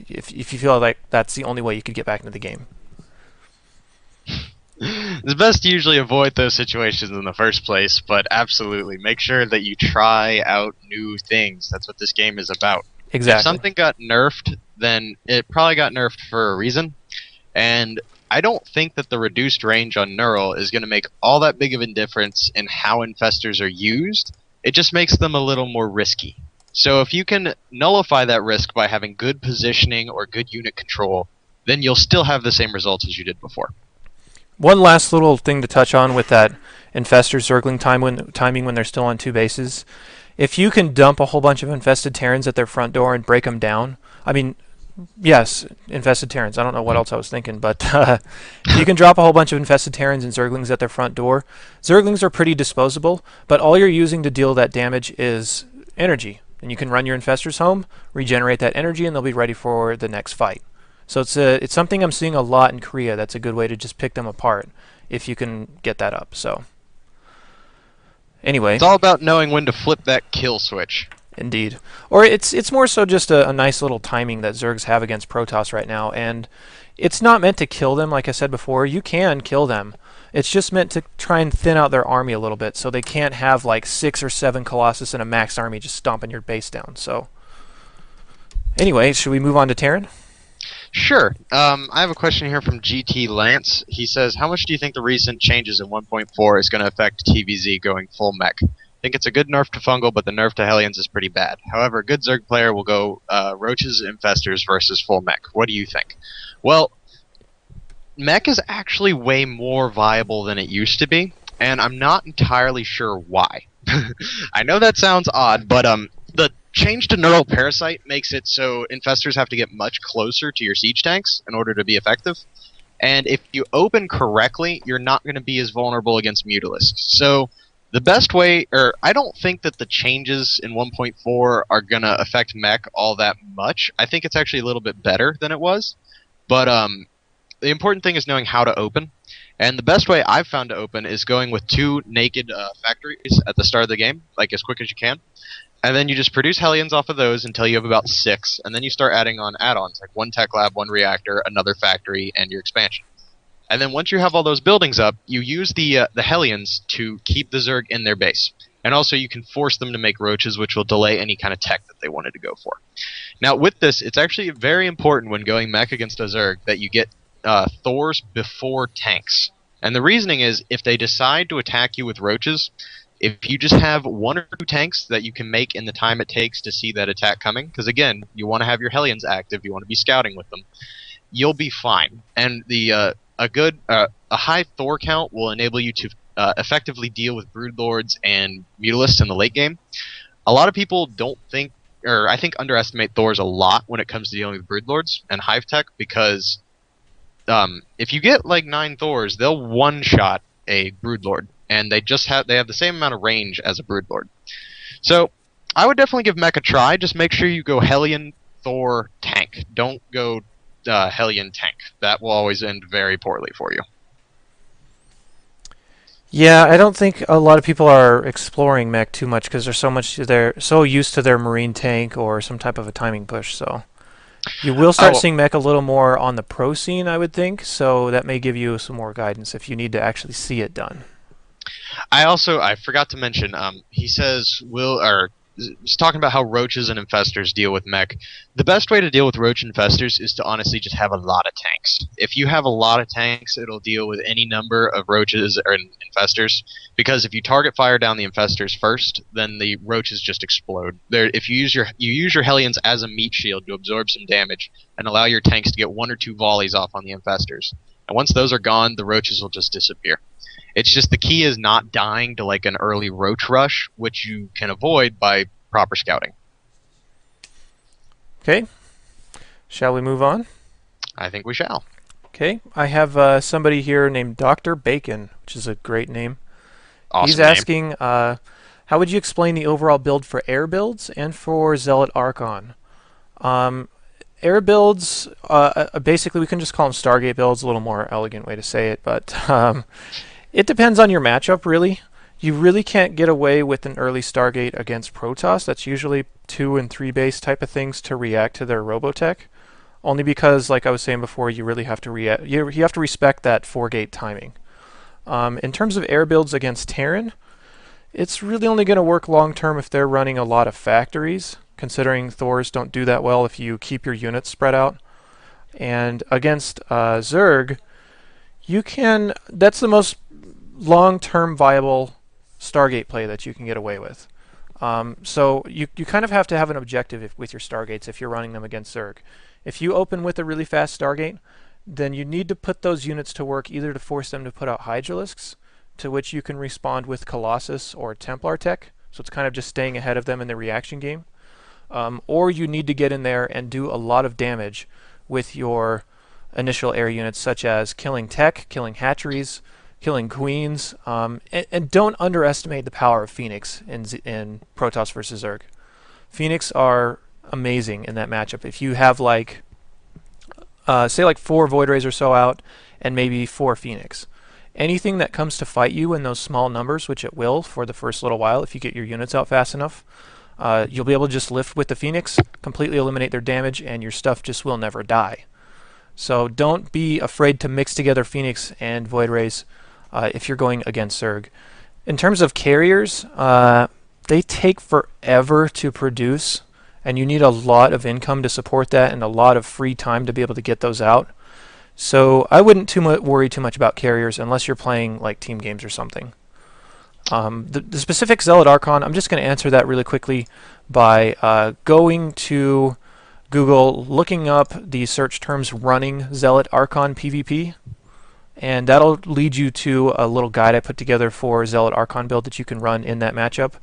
if you feel like that's the only way you could get back into the game. It's best to usually avoid those situations in the first place, but absolutely make sure that you try out new things. That's what this game is about. Exactly. If something got nerfed, then it probably got nerfed for a reason. And I don't think that the reduced range on Neural is going to make all that big of a difference in how infestors are used. It just makes them a little more risky. So if you can nullify that risk by having good positioning or good unit control, then you'll still have the same results as you did before. One last little thing to touch on with that infestor circling timing when they're still on two bases. If you can dump a whole bunch of infested Terrans at their front door and break them down, I mean, yes, infested Terrans. I don't know what else I was thinking, but if you can drop a whole bunch of infested Terrans and Zerglings at their front door, Zerglings are pretty disposable, but all you're using to deal that damage is energy. And you can run your infestors home, regenerate that energy, and they'll be ready for the next fight. So it's something I'm seeing a lot in Korea. That's a good way to just pick them apart if you can get that up. So anyway, It's all about knowing when to flip that kill switch. indeed. Or it's more so just a nice little timing that Zergs have against Protoss right now, and it's not meant to kill them. Like I said before, you can kill them. It's just meant to try and thin out their army a little bit, so they can't have like 6 or 7 Colossus and a max army just stomping your base down. So anyway, should we move on to Terran? Sure. I have a question here from GT Lance. He says, how much do you think the recent changes in 1.4 is going to affect TVZ going full mech? I think it's a good nerf to Fungal, but the nerf to Hellions is pretty bad. However, a good Zerg player will go Roaches Infestors versus full mech. What do you think? Well, mech is actually way more viable than it used to be, and I'm not entirely sure why. I know that sounds odd, but the change to Neural Parasite makes it so infestors have to get much closer to your siege tanks in order to be effective. And if you open correctly, you're not going to be as vulnerable against Mutalisks. So the best way, or I don't think that the changes in 1.4 are going to affect mech all that much. I think it's actually a little bit better than it was. But the important thing is knowing how to open. And the best way I've found to open is going with 2 naked factories at the start of the game, like as quick as you can. And then you just produce Hellions off of those until you have about 6, and then you start adding on add-ons, like 1 tech lab, 1 reactor, another factory, and your expansion. And then once you have all those buildings up, you use the Hellions to keep the Zerg in their base. And also you can force them to make roaches, which will delay any kind of tech that they wanted to go for. Now with this, it's actually very important when going mech against a Zerg that you get Thors before tanks. And the reasoning is, if they decide to attack you with roaches, if you just have 1 or 2 tanks that you can make in the time it takes to see that attack coming, because again, you want to have your Hellions active, you want to be scouting with them, you'll be fine. And a high Thor count will enable you to effectively deal with Broodlords and Mutalisks in the late game. A lot of people don't think, or I think underestimate Thors a lot when it comes to dealing with Broodlords and Hive Tech, because if you get like 9 Thors, they'll one-shot a Broodlord. And they have the same amount of range as a Broodlord. So I would definitely give mech a try. Just make sure you go Hellion, Thor, tank. Don't go Hellion, tank. That will always end very poorly for you. Yeah, I don't think a lot of people are exploring mech too much because they're so used to their marine tank or some type of a timing push. So you will start Oh, seeing mech a little more on the pro scene, I would think. So that may give you some more guidance if you need to actually see it done. I forgot to mention. He says he's talking about how roaches and infestors deal with mech. The best way to deal with roach infestors is to honestly just have a lot of tanks. If you have a lot of tanks, it'll deal with any number of roaches or infestors. Because if you target fire down the infestors first, then the roaches just explode. If you use your Hellions as a meat shield to absorb some damage and allow your tanks to get 1 or 2 volleys off on the infestors. And once those are gone, the roaches will just disappear. It's just the key is not dying to like an early roach rush, which you can avoid by proper scouting. Okay, shall we move on? I think we shall. Okay, I have somebody here named Dr. Bacon, which is a great name. He's Awesome name. asking, how would you explain the overall build for air builds and for Zealot Archon? Um, Air builds, basically we can just call them Stargate builds, a little more elegant way to say it, but it depends on your matchup, really. You really can't get away with an early Stargate against Protoss. That's usually 2 and 3 base type of things to react to their Robotech. Only because, like I was saying before, you really have to react. You have to respect that 4-gate timing. In terms of air builds against Terran, it's really only going to work long term if they're running a lot of factories, considering Thors don't do that well if you keep your units spread out. And against Zerg, You can. That's the most long-term viable Stargate play that you can get away with. So you kind of have to have an objective with your Stargates if you're running them against Zerg. If you open with a really fast Stargate, then you need to put those units to work either to force them to put out Hydralisks, to which you can respond with Colossus or Templar tech, so it's kind of just staying ahead of them in the reaction game, or you need to get in there and do a lot of damage with your initial air units, such as killing tech, killing hatcheries, killing queens, and don't underestimate the power of Phoenix in Protoss versus Zerg. Phoenix are amazing in that matchup. If you have like, say like 4 Void Rays or so out, and maybe 4 Phoenix, anything that comes to fight you in those small numbers, which it will for the first little while if you get your units out fast enough, you'll be able to just lift with the Phoenix, completely eliminate their damage, and your stuff just will never die. So don't be afraid to mix together Phoenix and Void Rays if you're going against Zerg. In terms of carriers, they take forever to produce, and you need a lot of income to support that and a lot of free time to be able to get those out. So I wouldn't worry too much about carriers unless you're playing like team games or something. The specific Zealot Archon, I'm just going to answer that really quickly by going to Google, looking up the search terms running Zealot Archon PvP, and that'll lead you to a little guide I put together for Zealot Archon build that you can run in that matchup.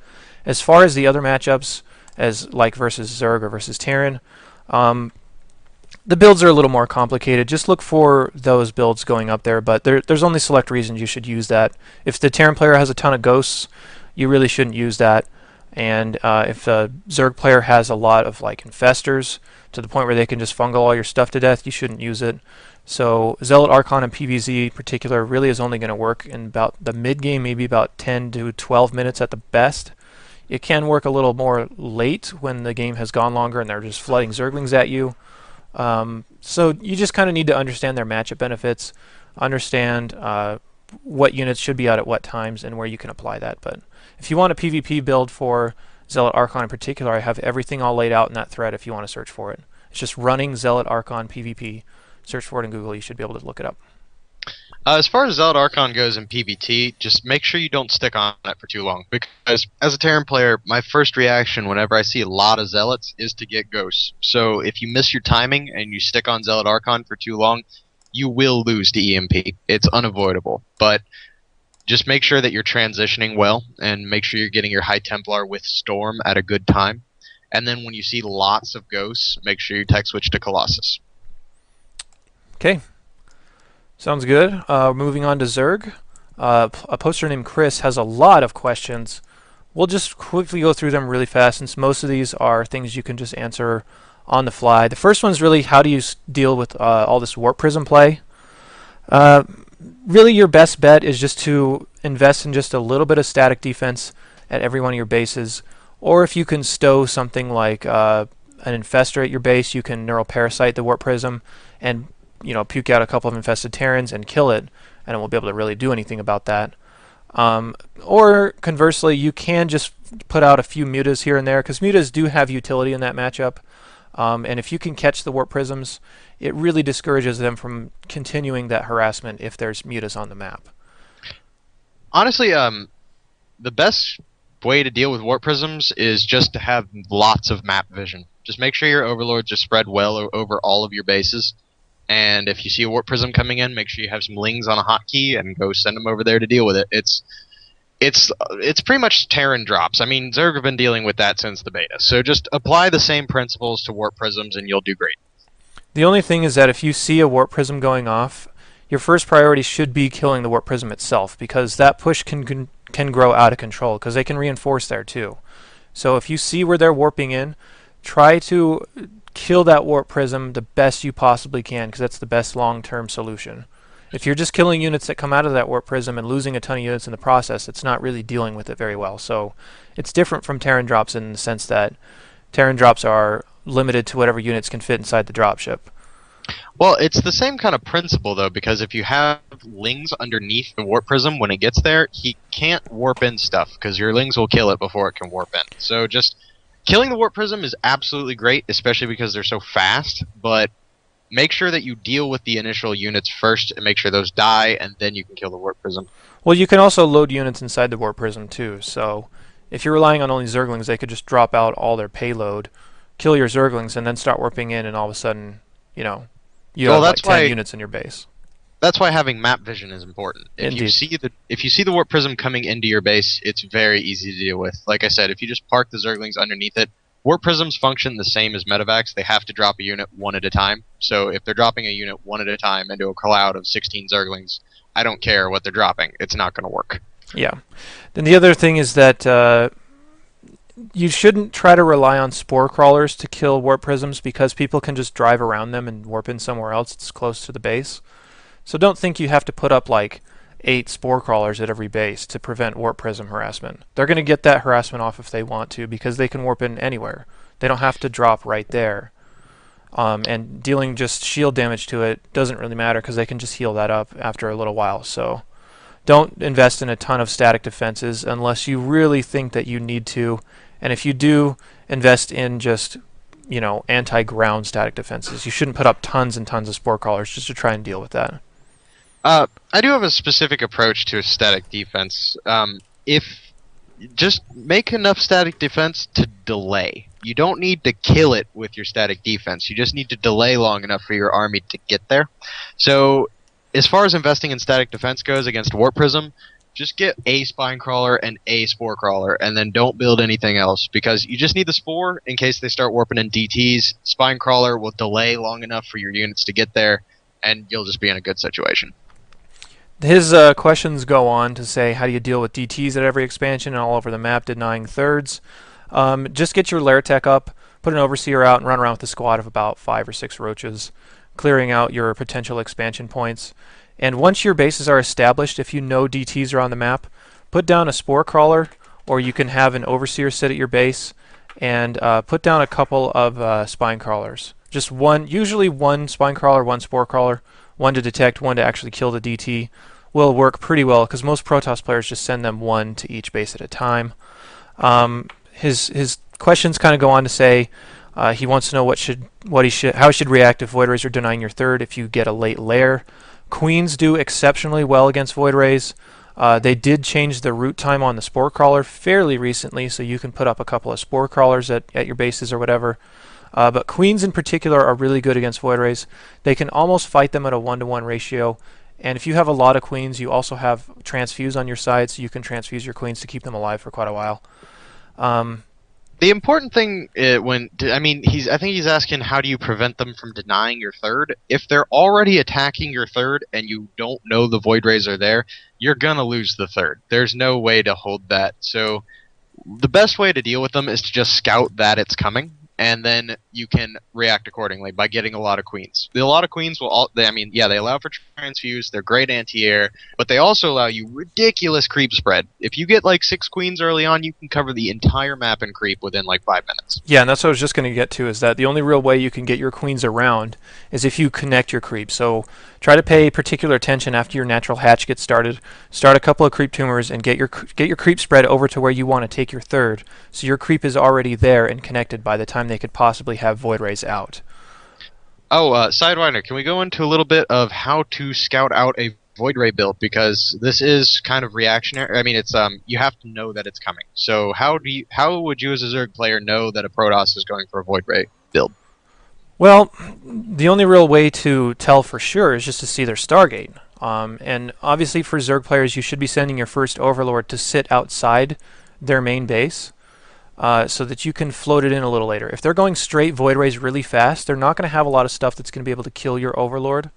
As far as the other matchups, as like versus Zerg or versus Terran, the builds are a little more complicated. Just look for those builds going up there, but there's only select reasons you should use that. If the Terran player has a ton of ghosts, you really shouldn't use that. And if the Zerg player has a lot of like infestors to the point where they can just fungal all your stuff to death, you shouldn't use it. So Zealot Archon and PvZ in particular really is only going to work in about the mid game, maybe about 10 to 12 minutes at the best. It can work a little more late when the game has gone longer and they're just flooding Zerglings at you. So you just kind of need to understand their matchup benefits, understand what units should be out at what times, and where you can apply that. But if you want a PvP build for Zealot Archon in particular, I have everything all laid out in that thread if you want to search for it. It's just running Zealot Archon PvP. Search for it in Google. You should be able to look it up. As far as Zealot Archon goes in PvT, just make sure you don't stick on it for too long. Because as a Terran player, my first reaction whenever I see a lot of Zealots is to get Ghosts. So if you miss your timing and you stick on Zealot Archon for too long, you will lose to EMP. It's unavoidable. But just make sure that you're transitioning well, and make sure you're getting your High Templar with Storm at a good time. And then when you see lots of Ghosts, make sure you tech switch to Colossus. Okay. Sounds good. Moving on to Zerg. A poster named Chris has a lot of questions. We'll just quickly go through them really fast since most of these are things you can just answer on the fly. The first one's really how do you deal with all this Warp Prism play? Really your best bet is just to invest in just a little bit of static defense at every one of your bases. Or if you can stow something like an Infestor at your base, you can Neuroparasite the Warp Prism and puke out a couple of infested Terrans and kill it, and it won't be able to really do anything about that. Or conversely, you can just put out a few mutas here and there, because mutas do have utility in that matchup. And if you can catch the Warp Prisms, it really discourages them from continuing that harassment if there's mutas on the map. Honestly, the best way to deal with Warp Prisms is just to have lots of map vision. Just make sure your overlords are spread well over all of your bases. And if you see a Warp Prism coming in, make sure you have some Lings on a hotkey and go send them over there to deal with it. It's pretty much Terran drops. I mean, Zerg have been dealing with that since the beta. So just apply the same principles to Warp Prisms and you'll do great. The only thing is that if you see a Warp Prism going off, your first priority should be killing the Warp Prism itself, because that push can grow out of control, because they can reinforce there too. So if you see where they're warping in, try to kill that Warp Prism the best you possibly can, because that's the best long-term solution. If you're just killing units that come out of that Warp Prism and losing a ton of units in the process, it's not really dealing with it very well. So it's different from Terran drops in the sense that Terran drops are limited to whatever units can fit inside the dropship. Well, it's the same kind of principle, though, because if you have Lings underneath the Warp Prism, when it gets there, he can't warp in stuff, because your Lings will kill it before it can warp in. So just killing the Warp Prism is absolutely great, especially because they're so fast, but make sure that you deal with the initial units first and make sure those die, and then you can kill the warp prism. Well, you can also load units inside the warp prism too. So if you're relying on only Zerglings, they could just drop out all their payload, kill your Zerglings, and then start warping in, and all of a sudden, you know, you Well, have like 10 units in your base. that's why having map vision is important. Indeed. If you see the warp prism coming into your base, it's very easy to deal with. Like I said, if you just park the Zerglings underneath it, warp prisms function the same as medevacs. They have to drop a unit one at a time. So if they're dropping a unit one at a time into a cloud of 16 Zerglings, I don't care what they're dropping. It's not going to work. Yeah. Then the other thing is that you shouldn't try to rely on spore crawlers to kill warp prisms because people can just drive around them and warp in somewhere else that's close to the base. So don't think you have to put up like 8 spore crawlers at every base to prevent warp prism harassment. They're going to get that harassment off if they want to because they can warp in anywhere. They don't have to drop right there. And dealing just shield damage to it doesn't really matter because they can just heal that up after a little while. So don't invest in a ton of static defenses unless you really think that you need to. And if you do invest in just, anti-ground static defenses, you shouldn't put up tons and tons of spore crawlers just to try and deal with that. I do have a specific approach to static defense. If just make enough static defense to delay. You don't need to kill it with your static defense. You just need to delay long enough for your army to get there. So, as far as investing in static defense goes against Warp Prism, just get a Spine Crawler and a Spore Crawler, and then don't build anything else, because you just need the Spore in case they start warping in DTs. Spine Crawler will delay long enough for your units to get there, and you'll just be in a good situation. His questions go on to say, how do you deal with DTs at every expansion and all over the map denying thirds? Just get your lair tech up, put an overseer out, and run around with a squad of about 5 or 6 roaches, clearing out your potential expansion points. And once your bases are established, if you know DTs are on the map, put down a spore crawler, or you can have an overseer sit at your base and put down a couple of spine crawlers. Just one, usually one spine crawler, one spore crawler, one to detect, one to actually kill the DT, will work pretty well because most Protoss players just send them one to each base at a time. His questions kind of go on to say he wants to know how he should react if Void Rays are denying your third if you get a late lair. Queens do exceptionally well against Void Rays. They did change the route time on the Spore Crawler fairly recently, so you can put up a couple of Spore Crawlers at your bases or whatever. But Queens in particular are really good against Void Rays. They can almost fight them at a 1-to-1 ratio. And if you have a lot of Queens, you also have Transfuse on your side, so you can transfuse your Queens to keep them alive for quite a while. The important thing I think he's asking how do you prevent them from denying your third. If they're already attacking your third and you don't know the Void Rays are there, you're gonna lose the third. There's no way to hold that. So the best way to deal with them is to just scout that it's coming, and then you can react accordingly by getting a lot of queens. A lot of queens will they allow for transfuse, they're great anti-air, but they also allow you ridiculous creep spread. If you get like 6 queens early on, you can cover the entire map in creep within like 5 minutes. Yeah, and that's what I was just going to get to, is that the only real way you can get your queens around is if you connect your creep. So try to pay particular attention after your natural hatch gets started. Start a couple of creep tumors and get your creep spread over to where you want to take your third, so your creep is already there and connected by the time they could possibly have Void Rays out. Oh, Sidewinder, can we go into a little bit of how to scout out a Void Ray build, because this is kind of reactionary. I mean, it's you have to know that it's coming. So how would you as a Zerg player know that a Protoss is going for a Void Ray build? Well, the only real way to tell for sure is just to see their Stargate. And obviously for Zerg players, you should be sending your first Overlord to sit outside their main base, so that you can float it in a little later. If they're going straight Void Rays really fast, they're not going to have a lot of stuff that's going to be able to kill your Overlord.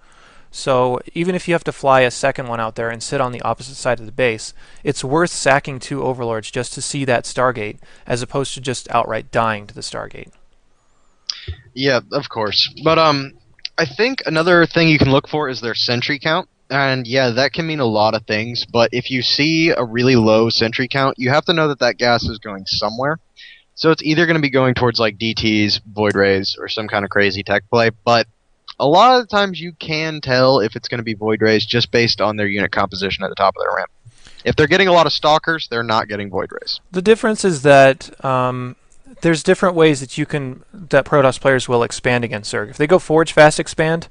So even if you have to fly a second one out there and sit on the opposite side of the base, it's worth sacking 2 Overlords just to see that Stargate, as opposed to just outright dying to the Stargate. Yeah, of course. But I think another thing you can look for is their sentry count. And yeah, that can mean a lot of things, but if you see a really low sentry count, you have to know that that gas is going somewhere. So it's either going to be going towards like DTs, Void Rays, or some kind of crazy tech play, but a lot of the times you can tell if it's going to be Void Rays just based on their unit composition at the top of their ramp. If they're getting a lot of Stalkers, they're not getting Void Rays. The difference is that there's different ways that that Protoss players will expand against Zerg. If they go forge fast expand,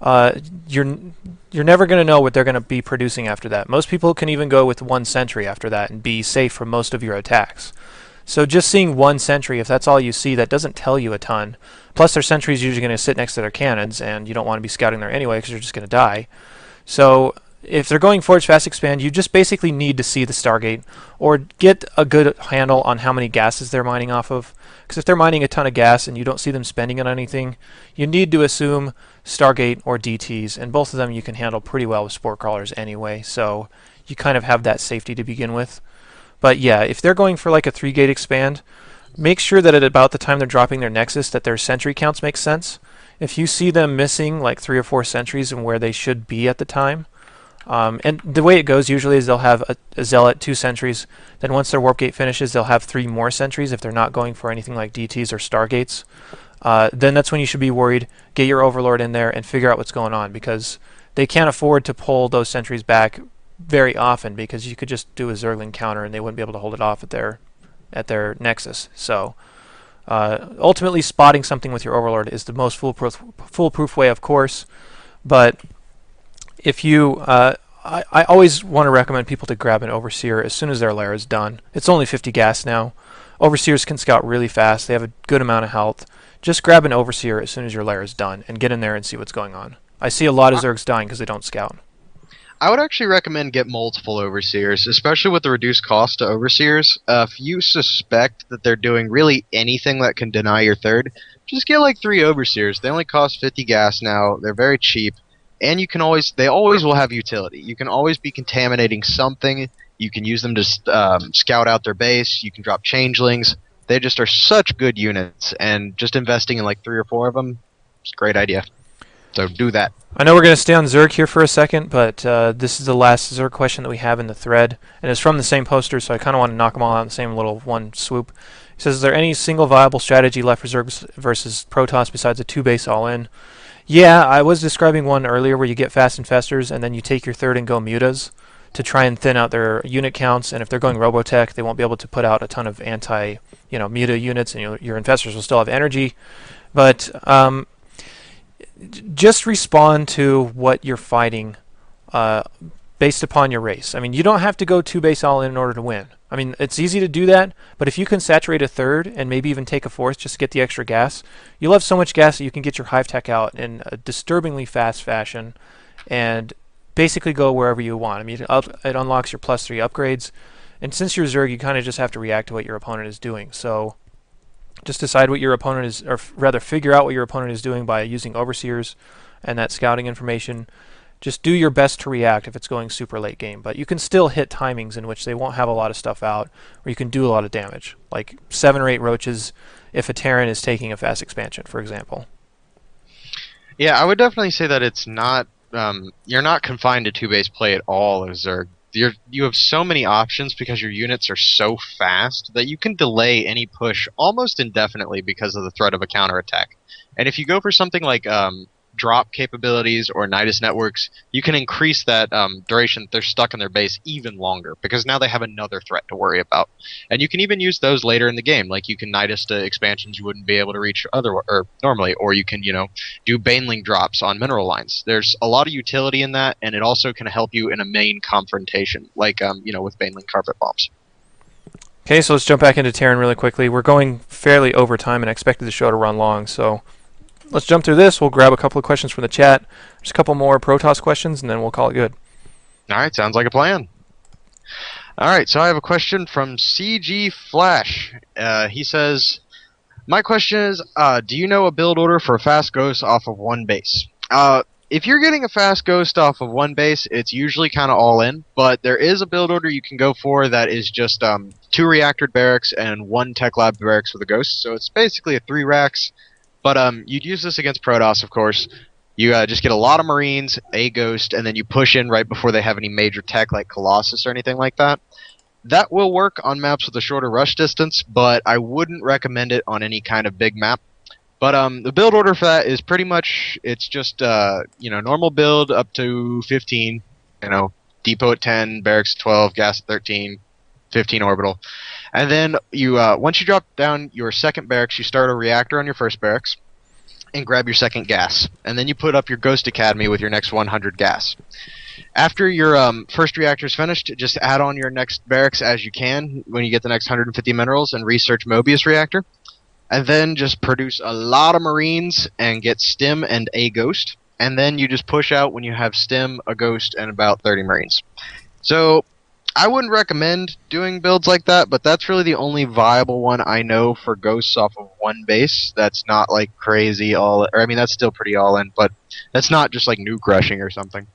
uh, you're you're never going to know what they're going to be producing after that. Most people can even go with one sentry after that and be safe from most of your attacks. So just seeing one sentry, if that's all you see, that doesn't tell you a ton. Plus, their sentry is usually going to sit next to their cannons, and you don't want to be scouting there anyway because you're just going to die. So if they're going Forge Fast Expand, you just basically need to see the Stargate or get a good handle on how many gases they're mining off of. Because if they're mining a ton of gas and you don't see them spending it on anything, you need to assume Stargate or DTs, and both of them you can handle pretty well with Spore Crawlers anyway, so you kind of have that safety to begin with. But yeah, if they're going for like a 3-gate expand, make sure that at about the time they're dropping their Nexus that their sentry counts make sense. If you see them missing like 3 or 4 sentries and where they should be at the time, and the way it goes usually is they'll have a Zealot, 2 sentries. Then once their Warp Gate finishes, they'll have 3 more sentries if they're not going for anything like DTs or Stargates. Then that's when you should be worried. Get your Overlord in there and figure out what's going on, because they can't afford to pull those sentries back very often, because you could just do a Zergling counter and they wouldn't be able to hold it off at their Nexus. So ultimately, spotting something with your Overlord is the most foolproof way, of course. But if you, I always want to recommend people to grab an Overseer as soon as their lair is done. It's only 50 gas now. Overseers can scout really fast. They have a good amount of health. Just grab an Overseer as soon as your lair is done and get in there and see what's going on. I see a lot of Zergs dying because they don't scout. I would actually recommend get multiple overseers, especially with the reduced cost to overseers. If you suspect that they're doing really anything that can deny your third, just get like 3 overseers. They only cost 50 gas now. They're very cheap, and they always will have utility. You can always be contaminating something. You can use them to scout out their base. You can drop changelings. They just are such good units, and just investing in like 3 or 4 of them is a great idea. So do that. I know we're going to stay on Zerg here for a second, but this is the last Zerg question that we have in the thread, and it's from the same poster, so I kind of want to knock them all out in the same little one swoop. He says, is there any single viable strategy left for Zerg versus Protoss besides a 2-base all-in? Yeah, I was describing one earlier where you get fast infestors, and then you take your third and go mutas to try and thin out their unit counts, and if they're going Robotech, they won't be able to put out a ton of muta units, and your infestors will still have energy. But just respond to what you're fighting based upon your race. I mean, you don't have to go 2-base all in order to win. I mean, it's easy to do that, but if you can saturate a third and maybe even take a fourth just to get the extra gas, you'll have so much gas that you can get your hive tech out in a disturbingly fast fashion and basically go wherever you want. I mean, it unlocks your +3 upgrades, and since you're Zerg, you kind of just have to react to what your opponent is doing. So just decide what your opponent is, or rather figure out what your opponent is doing by using Overseers and that scouting information. Just do your best to react if it's going super late game, but you can still hit timings in which they won't have a lot of stuff out, where you can do a lot of damage, like 7 or 8 roaches if a Terran is taking a fast expansion, for example. Yeah, I would definitely say that it's not. You're not confined to 2-base play at all as Zerg. You have so many options because your units are so fast that you can delay any push almost indefinitely because of the threat of a counterattack. And if you go for something like drop capabilities or Nidus networks, you can increase that duration that they're stuck in their base even longer, because now they have another threat to worry about. And you can even use those later in the game, like you can Nidus to expansions you wouldn't be able to reach normally, or you can do Baneling drops on mineral lines. There's a lot of utility in that, and it also can help you in a main confrontation, like with Baneling carpet bombs. Okay, so let's jump back into Terran really quickly. We're going fairly over time, and I expected the show to run long, so let's jump through this. We'll grab a couple of questions from the chat. Just a couple more Protoss questions, and then we'll call it good. All right, sounds like a plan. All right, so I have a question from CG Flash. He says, my question is, do you know a build order for a fast ghost off of 1 base? If you're getting a fast ghost off of 1 base, it's usually kind of all in, but there is a build order you can go for that is just 2 reactor barracks and 1 tech lab barracks with a ghost. So it's basically a 3 racks. But you'd use this against Protoss, of course. You just get a lot of Marines, a Ghost, and then you push in right before they have any major tech like Colossus or anything like that. That will work on maps with a shorter rush distance, but I wouldn't recommend it on any kind of big map. But the build order for that is pretty much, it's just normal build up to 15, depot at 10, barracks at 12, gas at 13, 15 orbital. And then you once you drop down your second barracks, you start a reactor on your first barracks and grab your second gas. And then you put up your Ghost Academy with your next 100 gas. After your first reactor is finished, just add on your next barracks as you can when you get the next 150 minerals and research Mobius reactor. And then just produce a lot of Marines and get Stim and a Ghost. And then you just push out when you have Stim, a Ghost, and about 30 Marines. So I wouldn't recommend doing builds like that, but that's really the only viable one I know for ghosts off of one base. That's not like crazy or I mean that's still pretty all in, but that's not just like nuke rushing or something.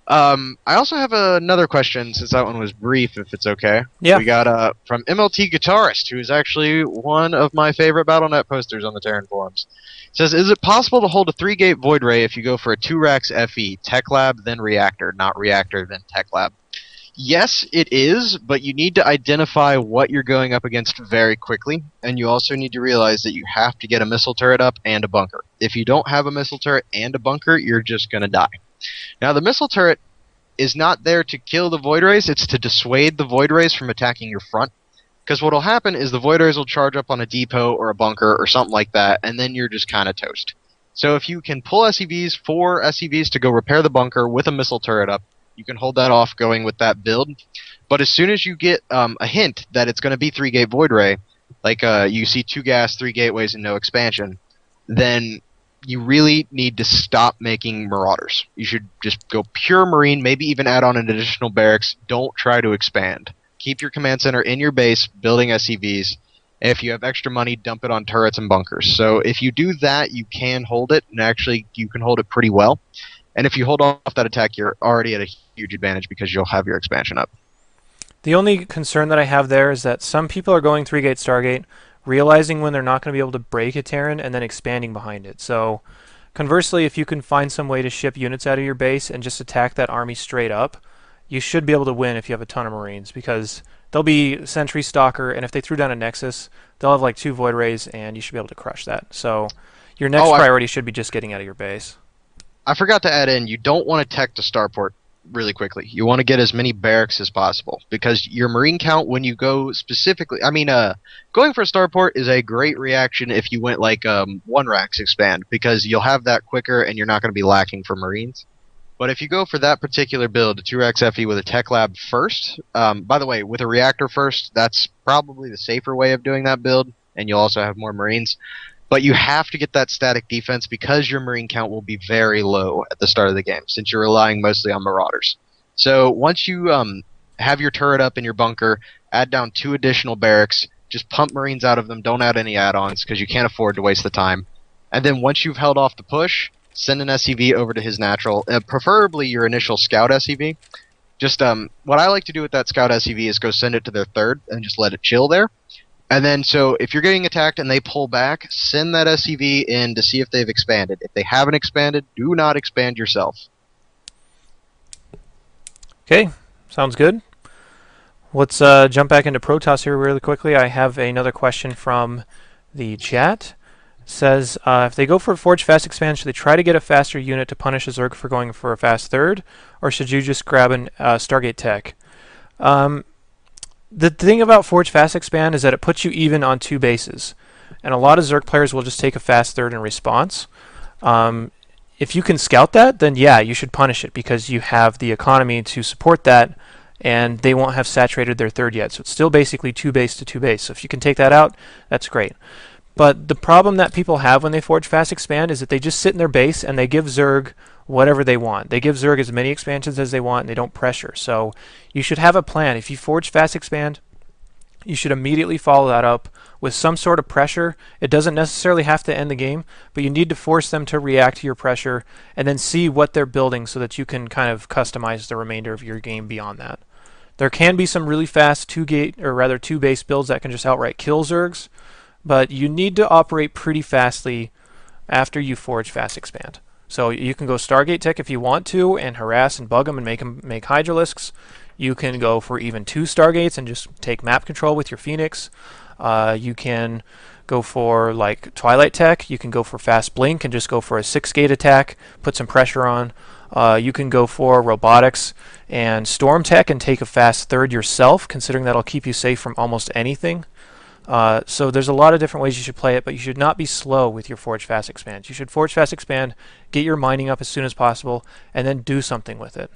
I also have another question since that one was brief, if it's okay. Yeah. We got from MLT Guitarist, who is actually one of my favorite BattleNet posters on the Terran forums. It says, is it possible to hold a 3-gate Void Ray if you go for a 2-Rax FE, Tech Lab, then Reactor, not Reactor, then Tech Lab? Yes, it is, but you need to identify what you're going up against very quickly, and you also need to realize that you have to get a missile turret up and a bunker. If you don't have a missile turret and a bunker, you're just going to die. Now, the missile turret is not there to kill the Void Rays, it's to dissuade the Void Rays from attacking your front. Because what will happen is the Void Rays will charge up on a depot or a bunker or something like that, and then you're just kind of toast. So if you can pull SCVs, 4 SCVs to go repair the bunker with a missile turret up, you can hold that off going with that build. But as soon as you get a hint that it's going to be 3-gate Void Ray, like you see 2 gas, 3 gateways, and no expansion, then you really need to stop making Marauders. You should just go pure Marine, maybe even add on an additional barracks. Don't try to expand. Keep your command center in your base, building SCVs. If you have extra money, dump it on turrets and bunkers. So if you do that, you can hold it, and actually you can hold it pretty well. And if you hold off that attack, you're already at a huge advantage because you'll have your expansion up. The only concern that I have there is that some people are going 3-gate Stargate, realizing when they're not going to be able to break a Terran and then expanding behind it. So conversely, if you can find some way to ship units out of your base and just attack that army straight up, you should be able to win if you have a ton of Marines, because they'll be Sentry Stalker, and if they threw down a Nexus, they'll have like 2 Void Rays, and you should be able to crush that. So your next priority should be just getting out of your base. I forgot to add in, you don't want to tech to Starport really quickly. You want to get as many barracks as possible, because your Marine count when you go specifically, going for a Starport is a great reaction if you went like 1-Rax expand, because you'll have that quicker and you're not going to be lacking for Marines. But if you go for that particular build, a 2-Rax FE with a Tech Lab first, by the way, with a Reactor first, that's probably the safer way of doing that build, and you'll also have more Marines. But you have to get that static defense because your Marine count will be very low at the start of the game, since you're relying mostly on Marauders. So once you have your turret up in your bunker, add down 2 additional barracks, just pump Marines out of them, don't add any add-ons because you can't afford to waste the time. And then once you've held off the push, send an SCV over to his natural, preferably your initial Scout SCV. Just what I like to do with that Scout SCV is go send it to their third and just let it chill there. And then, so if you're getting attacked and they pull back, send that SCV in to see if they've expanded. If they haven't expanded, do not expand yourself. Okay, sounds good. Let's jump back into Protoss here really quickly. I have another question from the chat. It says, if they go for a Forge Fast expand, should they try to get a faster unit to punish a Zerg for going for a fast third, or should you just grab an Stargate Tech? The thing about Forge Fast Expand is that it puts you even on 2 bases, and a lot of Zerg players will just take a fast third in response. If you can scout that, then yeah, you should punish it because you have the economy to support that, and they won't have saturated their third yet. So it's still basically 2 base to 2 base. So if you can take that out, that's great. But the problem that people have when they Forge Fast Expand is that they just sit in their base and they give Zerg whatever they want. They give Zerg as many expansions as they want and they don't pressure. So you should have a plan. If you Forge Fast Expand, you should immediately follow that up with some sort of pressure. It doesn't necessarily have to end the game, but you need to force them to react to your pressure and then see what they're building so that you can kind of customize the remainder of your game beyond that. There can be some really fast 2 base builds that can just outright kill Zergs, but you need to operate pretty fastly after you Forge Fast Expand. So you can go Stargate Tech if you want to and harass and bug them and make Hydralisks. You can go for even 2 Stargates and just take map control with your Phoenix. You can go for like Twilight Tech. You can go for Fast Blink and just go for a 6-gate attack, put some pressure on. You can go for robotics and storm tech and take a fast third yourself, considering that'll keep you safe from almost anything. So there's a lot of different ways you should play it, but you should not be slow with your Forge Fast Expand. You should Forge Fast Expand, get your mining up as soon as possible, and then do something with it.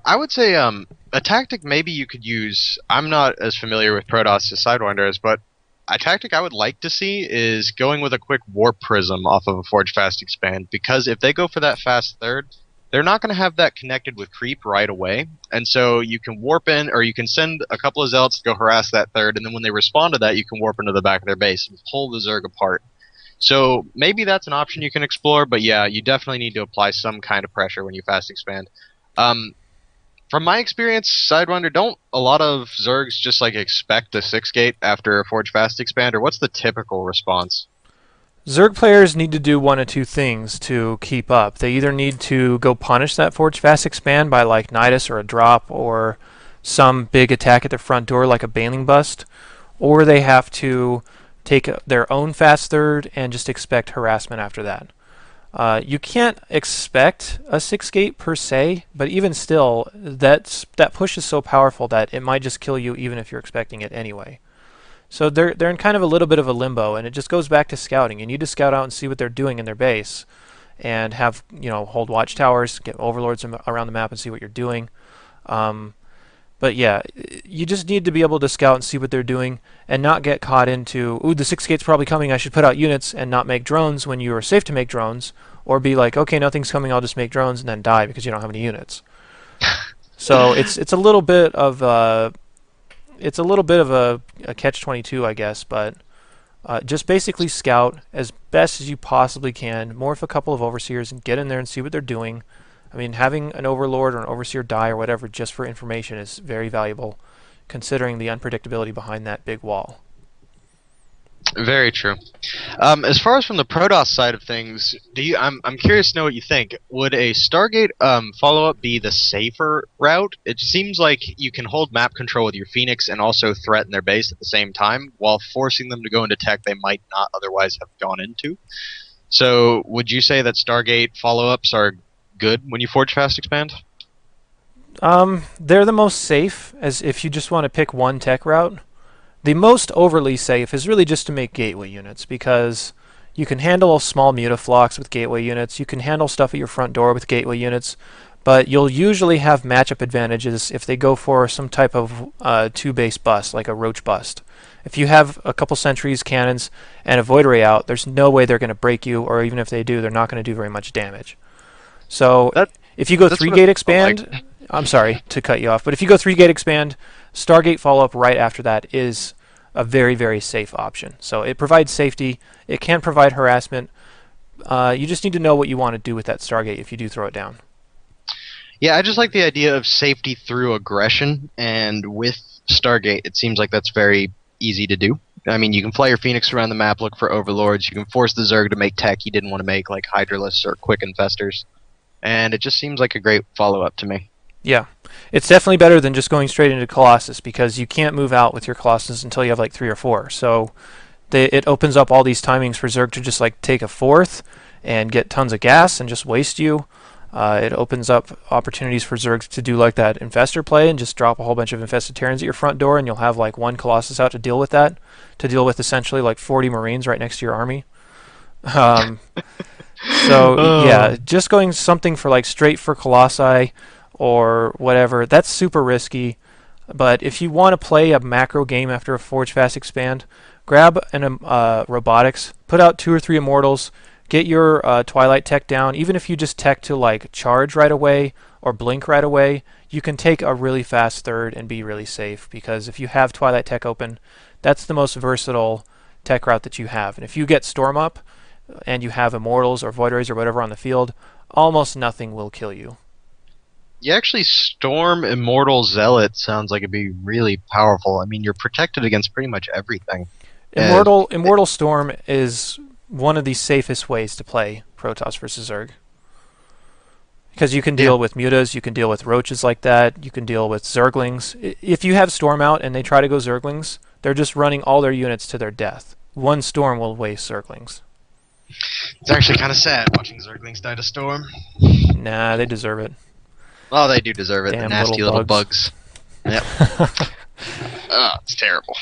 I would say a tactic maybe you could use. I'm not as familiar with Protoss as Sidewinder is, but a tactic I would like to see is going with a quick Warp Prism off of a Forge Fast Expand, because if they go for that fast third, they're not going to have that connected with Creep right away, and so you can warp in, or you can send a couple of Zealots to go harass that third, and then when they respond to that, you can warp into the back of their base and pull the Zerg apart. So maybe that's an option you can explore, but yeah, you definitely need to apply some kind of pressure when you fast expand. Um, from my experience, Sidewinder, don't a lot of Zergs just like expect a 6 gate after a Forge Fast Expand, or what's the typical response? Zerg players need to do one of two things to keep up. They either need to go punish that Forge Fast Expand by like Nidus or a drop or some big attack at the front door like a Baneling Bust, or they have to take their own fast third and just expect harassment after that. You can't expect a 6 gate per se, but even still, that push is so powerful that it might just kill you even if you're expecting it anyway. So they're in kind of a little bit of a limbo, and it just goes back to scouting. You need to scout out and see what they're doing in their base, and have hold watchtowers, get overlords around the map, and see what you're doing. Um, but yeah, you just need to be able to scout and see what they're doing, and not get caught into, ooh, the 6 gate's probably coming, I should put out units, and not make drones when you are safe to make drones, or be like, okay, nothing's coming, I'll just make drones, and then die because you don't have any units. So it's a little bit of a catch-22, I guess, but just basically scout as best as you possibly can, morph a couple of overseers, and get in there and see what they're doing. I mean, having an overlord or an overseer die or whatever just for information is very valuable, considering the unpredictability behind that big wall. Very true. As far as from the Protoss side of things, I'm curious to know what you think. Would a Stargate follow-up be the safer route? It seems like you can hold map control with your Phoenix and also threaten their base at the same time, while forcing them to go into tech they might not otherwise have gone into. So, would you say that Stargate follow-ups are good when you Forge Fast Expand? They're the most safe, as if you just want to pick one tech route. The most overly safe is really just to make gateway units, because you can handle small mutaflocks with gateway units, you can handle stuff at your front door with gateway units, but you'll usually have matchup advantages if they go for some type of 2-base bust, like a roach bust. If you have a couple sentries, cannons, and a void ray out, there's no way they're going to break you, or even if they do, they're not going to do very much damage. So That if you go that's 3-gate what I like. expand, I'm sorry to cut you off, but if you go 3-gate expand, Stargate follow-up right after that is a very, very safe option. So it provides safety. It can provide harassment. You just need to know what you want to do with that Stargate if you do throw it down. Yeah, I just like the idea of safety through aggression, and with Stargate, it seems like that's very easy to do. I mean, you can fly your Phoenix around the map, look for overlords, you can force the Zerg to make tech he didn't want to make, like Hydralisks or Quick Infestors, and it just seems like a great follow-up to me. Yeah, it's definitely better than just going straight into Colossus, because you can't move out with your Colossus until you have like 3 or 4. So it opens up all these timings for Zerg to just like take a fourth and get tons of gas and just waste you. It opens up opportunities for Zergs to do like that Infestor play and just drop a whole bunch of Infested Terrans at your front door, and you'll have like one Colossus out to deal with that, to deal with essentially like 40 Marines right next to your army. Um, so Oh. yeah, just going something for like straight for Colossi or whatever, that's super risky. But if you want to play a macro game after a Forge Fast Expand, grab an robotics, put out 2 or 3 immortals, get your Twilight tech down. Even if you just tech to like charge right away or blink right away, you can take a really fast third and be really safe, because if you have Twilight tech open, that's the most versatile tech route that you have. And if you get Storm up and you have immortals or Void Rays or whatever on the field, almost nothing will kill you. You actually Storm Immortal Zealot sounds like it'd be really powerful. I mean, you're protected against pretty much everything. Uh, Immortal Storm is one of the safest ways to play Protoss versus Zerg, because you can yeah. deal with mutas, you can deal with roaches like that, you can deal with Zerglings. If you have Storm out and they try to go Zerglings, they're just running all their units to their death. One Storm will waste Zerglings. It's actually kind of sad watching Zerglings die to storm. Nah, they deserve it. Oh, they do deserve it. The Damn little nasty little bugs. bugs. Yep. Oh, it's terrible.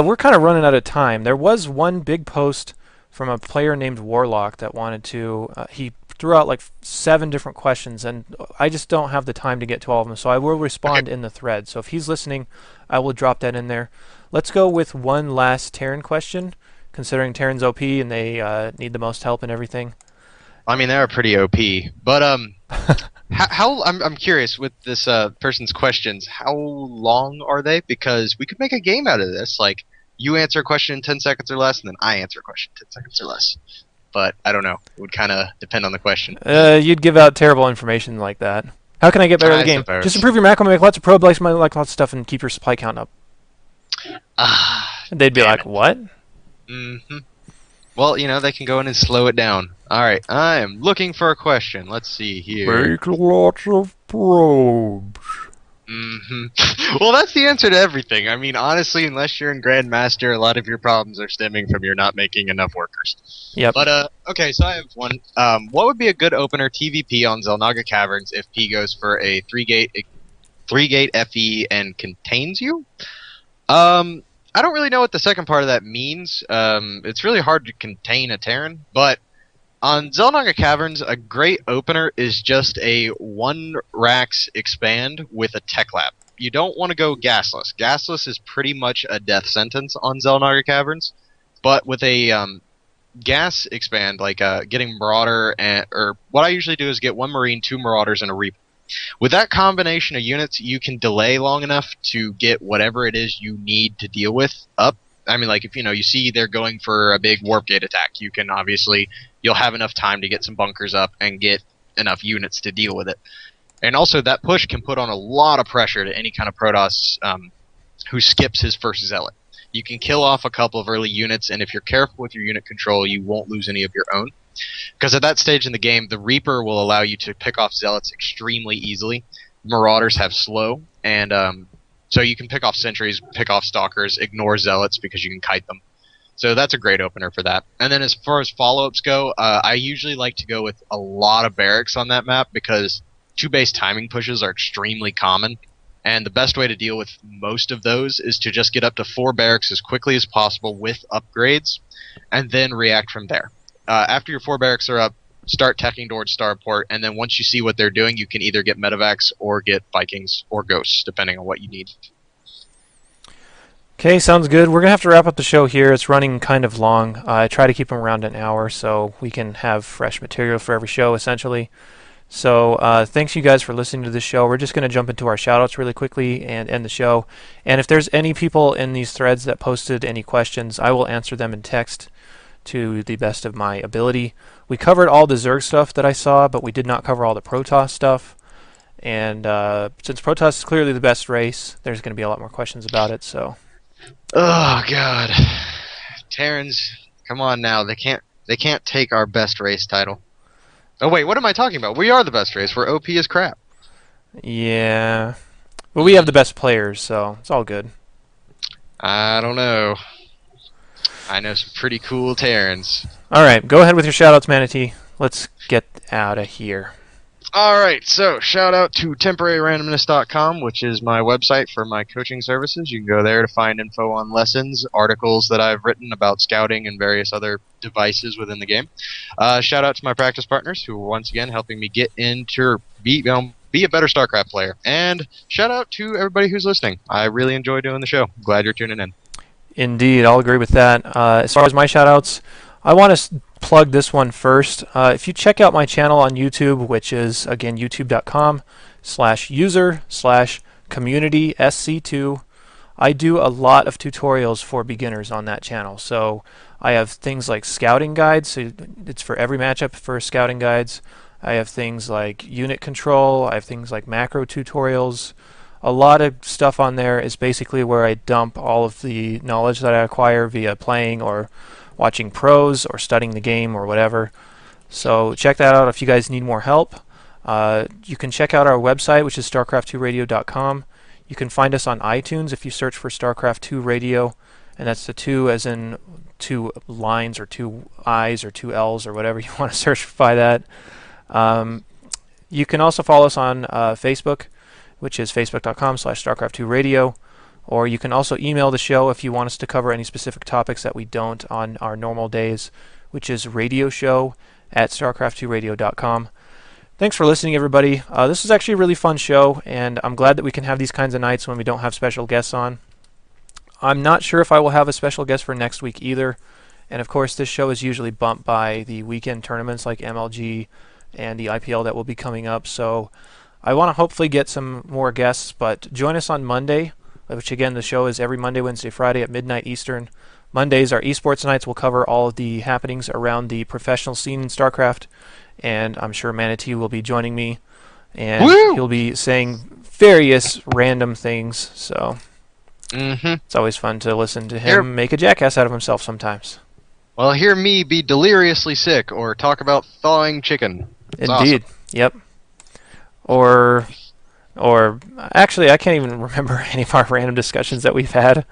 We're kind of running out of time. There was one big post from a player named Warlock that wanted to. He threw out like 7 different questions, and I just don't have the time to get to all of them. So I will Okay. respond in the thread. So if he's listening, I will drop that in there. Let's go with one last Terran question, considering Terran's OP and they need the most help and everything. I mean, they're pretty OP, but I'm curious with this person's questions. How long are they? Because we could make a game out of this. Like, you answer a question in 10 seconds or less, and then I answer a question in 10 seconds or less. But I don't know. It would kind of depend on the question. You'd give out terrible information like that. How can I get better at the I game? Just suppose. improve your macro, make lots of probe likes, like lots of stuff, and keep your supply count up. Ah, And they'd be damn like, it. what? Hmm. Well, they can go in and slow it down. All right, I am looking for a question. Let's see here. Make lots of probes. Hmm. Well, that's the answer to everything. I mean, honestly, unless you're in Grandmaster, a lot of your problems are stemming from you're not making enough workers. Yep. But okay, so I have one. What would be a good opener TVP on Zelnaga Caverns if P goes for a three gate FE and contains you? I don't really know what the second part of that means. It's really hard to contain a Terran, but on Zelnaga Caverns, a great opener is just a 1 Rax expand with a tech lab. You don't want to go gasless. Gasless is pretty much a death sentence on Zelnaga Caverns, but with a gas expand, like getting Marauder, or what I usually do is get 1 Marine, 2 Marauders, and a Reaper. With that combination of units, you can delay long enough to get whatever it is you need to deal with up. I mean, like if you see they're going for a big warp gate attack, you can obviously you'll have enough time to get some bunkers up and get enough units to deal with it. And also that push can put on a lot of pressure to any kind of Protoss who skips his first Zealot. You can kill off a couple of early units, and if you're careful with your unit control, you won't lose any of your own. Because at that stage in the game, the Reaper will allow you to pick off Zealots extremely easily. Marauders have slow, and so you can pick off Sentries, pick off Stalkers, ignore Zealots because you can kite them. So that's a great opener for that. And then as far as follow-ups go, I usually like to go with a lot of barracks on that map because 2 base timing pushes are extremely common. And the best way to deal with most of those is to just get up to 4 barracks as quickly as possible with upgrades, and then react from there. After your 4 barracks are up, start teching towards Starport, and then once you see what they're doing, you can either get Medivacs or get Vikings or Ghosts, depending on what you need. Okay, sounds good. We're going to have to wrap up the show here. It's running kind of long. I try to keep them around an hour so we can have fresh material for every show, essentially. So thanks you guys for listening to this show. We're just going to jump into our shoutouts really quickly and end the show. And if there's any people in these threads that posted any questions, I will answer them in text to the best of my ability. We covered all the Zerg stuff that I saw, but we did not cover all the Protoss stuff. And since Protoss is clearly the best race, there's going to be a lot more questions about it. So Oh god, Terrans, come on now! They can't take our best race title. Oh wait, what am I talking about? We are the best race. We're OP as crap. yeah, but we have the best players, so it's all good. I don't know. I know some pretty cool Terrans. All right, go ahead with your shoutouts, Manatee. Let's get out of here. Alright, so shout out to temporaryrandomness.com, which is my website for my coaching services. You can go there to find info on lessons, articles that I've written about scouting and various other devices within the game. Shout out to my practice partners who are once again helping me get into be a better StarCraft player. And shout out to everybody who's listening. I really enjoy doing the show. Glad you're tuning in. Indeed, I'll agree with that. As far as my shoutouts, I want to plug this one first. If you check out my channel on YouTube, which is again youtube.com/user/community-sc2, I do a lot of tutorials for beginners on that channel. So I have things like scouting guides, so it's for every matchup for scouting guides. I have things like unit control, I have things like macro tutorials. A lot of stuff on there is basically where I dump all of the knowledge that I acquire via playing or watching pros or studying the game or whatever. So check that out if you guys need more help. You can check out our website, which is starcraft2radio.com. You can find us on iTunes if you search for StarCraft 2 Radio, and that's the 2 as in 2 lines or 2 I's or 2 L's or whatever you want to search by that. You can also follow us on Facebook, which is facebook.com/StarCraft2Radio. Or you can also email the show if you want us to cover any specific topics that we don't on our normal days, which is radioshow@starcraft2radio.com. Thanks for listening, everybody. This is actually a really fun show, and I'm glad that we can have these kinds of nights when we don't have special guests on. I'm not sure if I will have a special guest for next week either. And of course, this show is usually bumped by the weekend tournaments like MLG and the IPL that will be coming up. So I want to hopefully get some more guests, but join us on Monday, which again, the show is every Monday, Wednesday, Friday at midnight Eastern. Mondays are esports nights. We'll cover all of the happenings around the professional scene in StarCraft, and I'm sure Manatee will be joining me, and he'll be saying various random things, so it's always fun to listen to him make a jackass out of himself sometimes. Well, hear me be deliriously sick or talk about thawing chicken. It's Indeed. awesome. Yep. Or actually, I can't even remember any of our random discussions that we've had.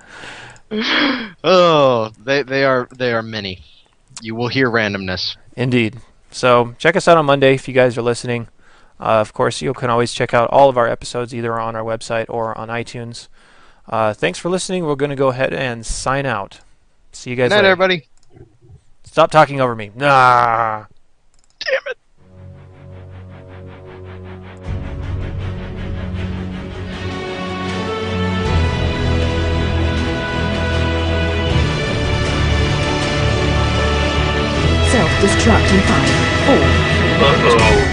Oh, they are many. You will hear randomness. Indeed. So check us out on Monday if you guys are listening. Of course, you can always check out all of our episodes either on our website or on iTunes. Thanks for listening. We're going to go ahead and sign out. See you guys Good night, later. everybody. Stop talking over me. Nah. Damn it. Self-destruct in 5, 4. Uh-oh.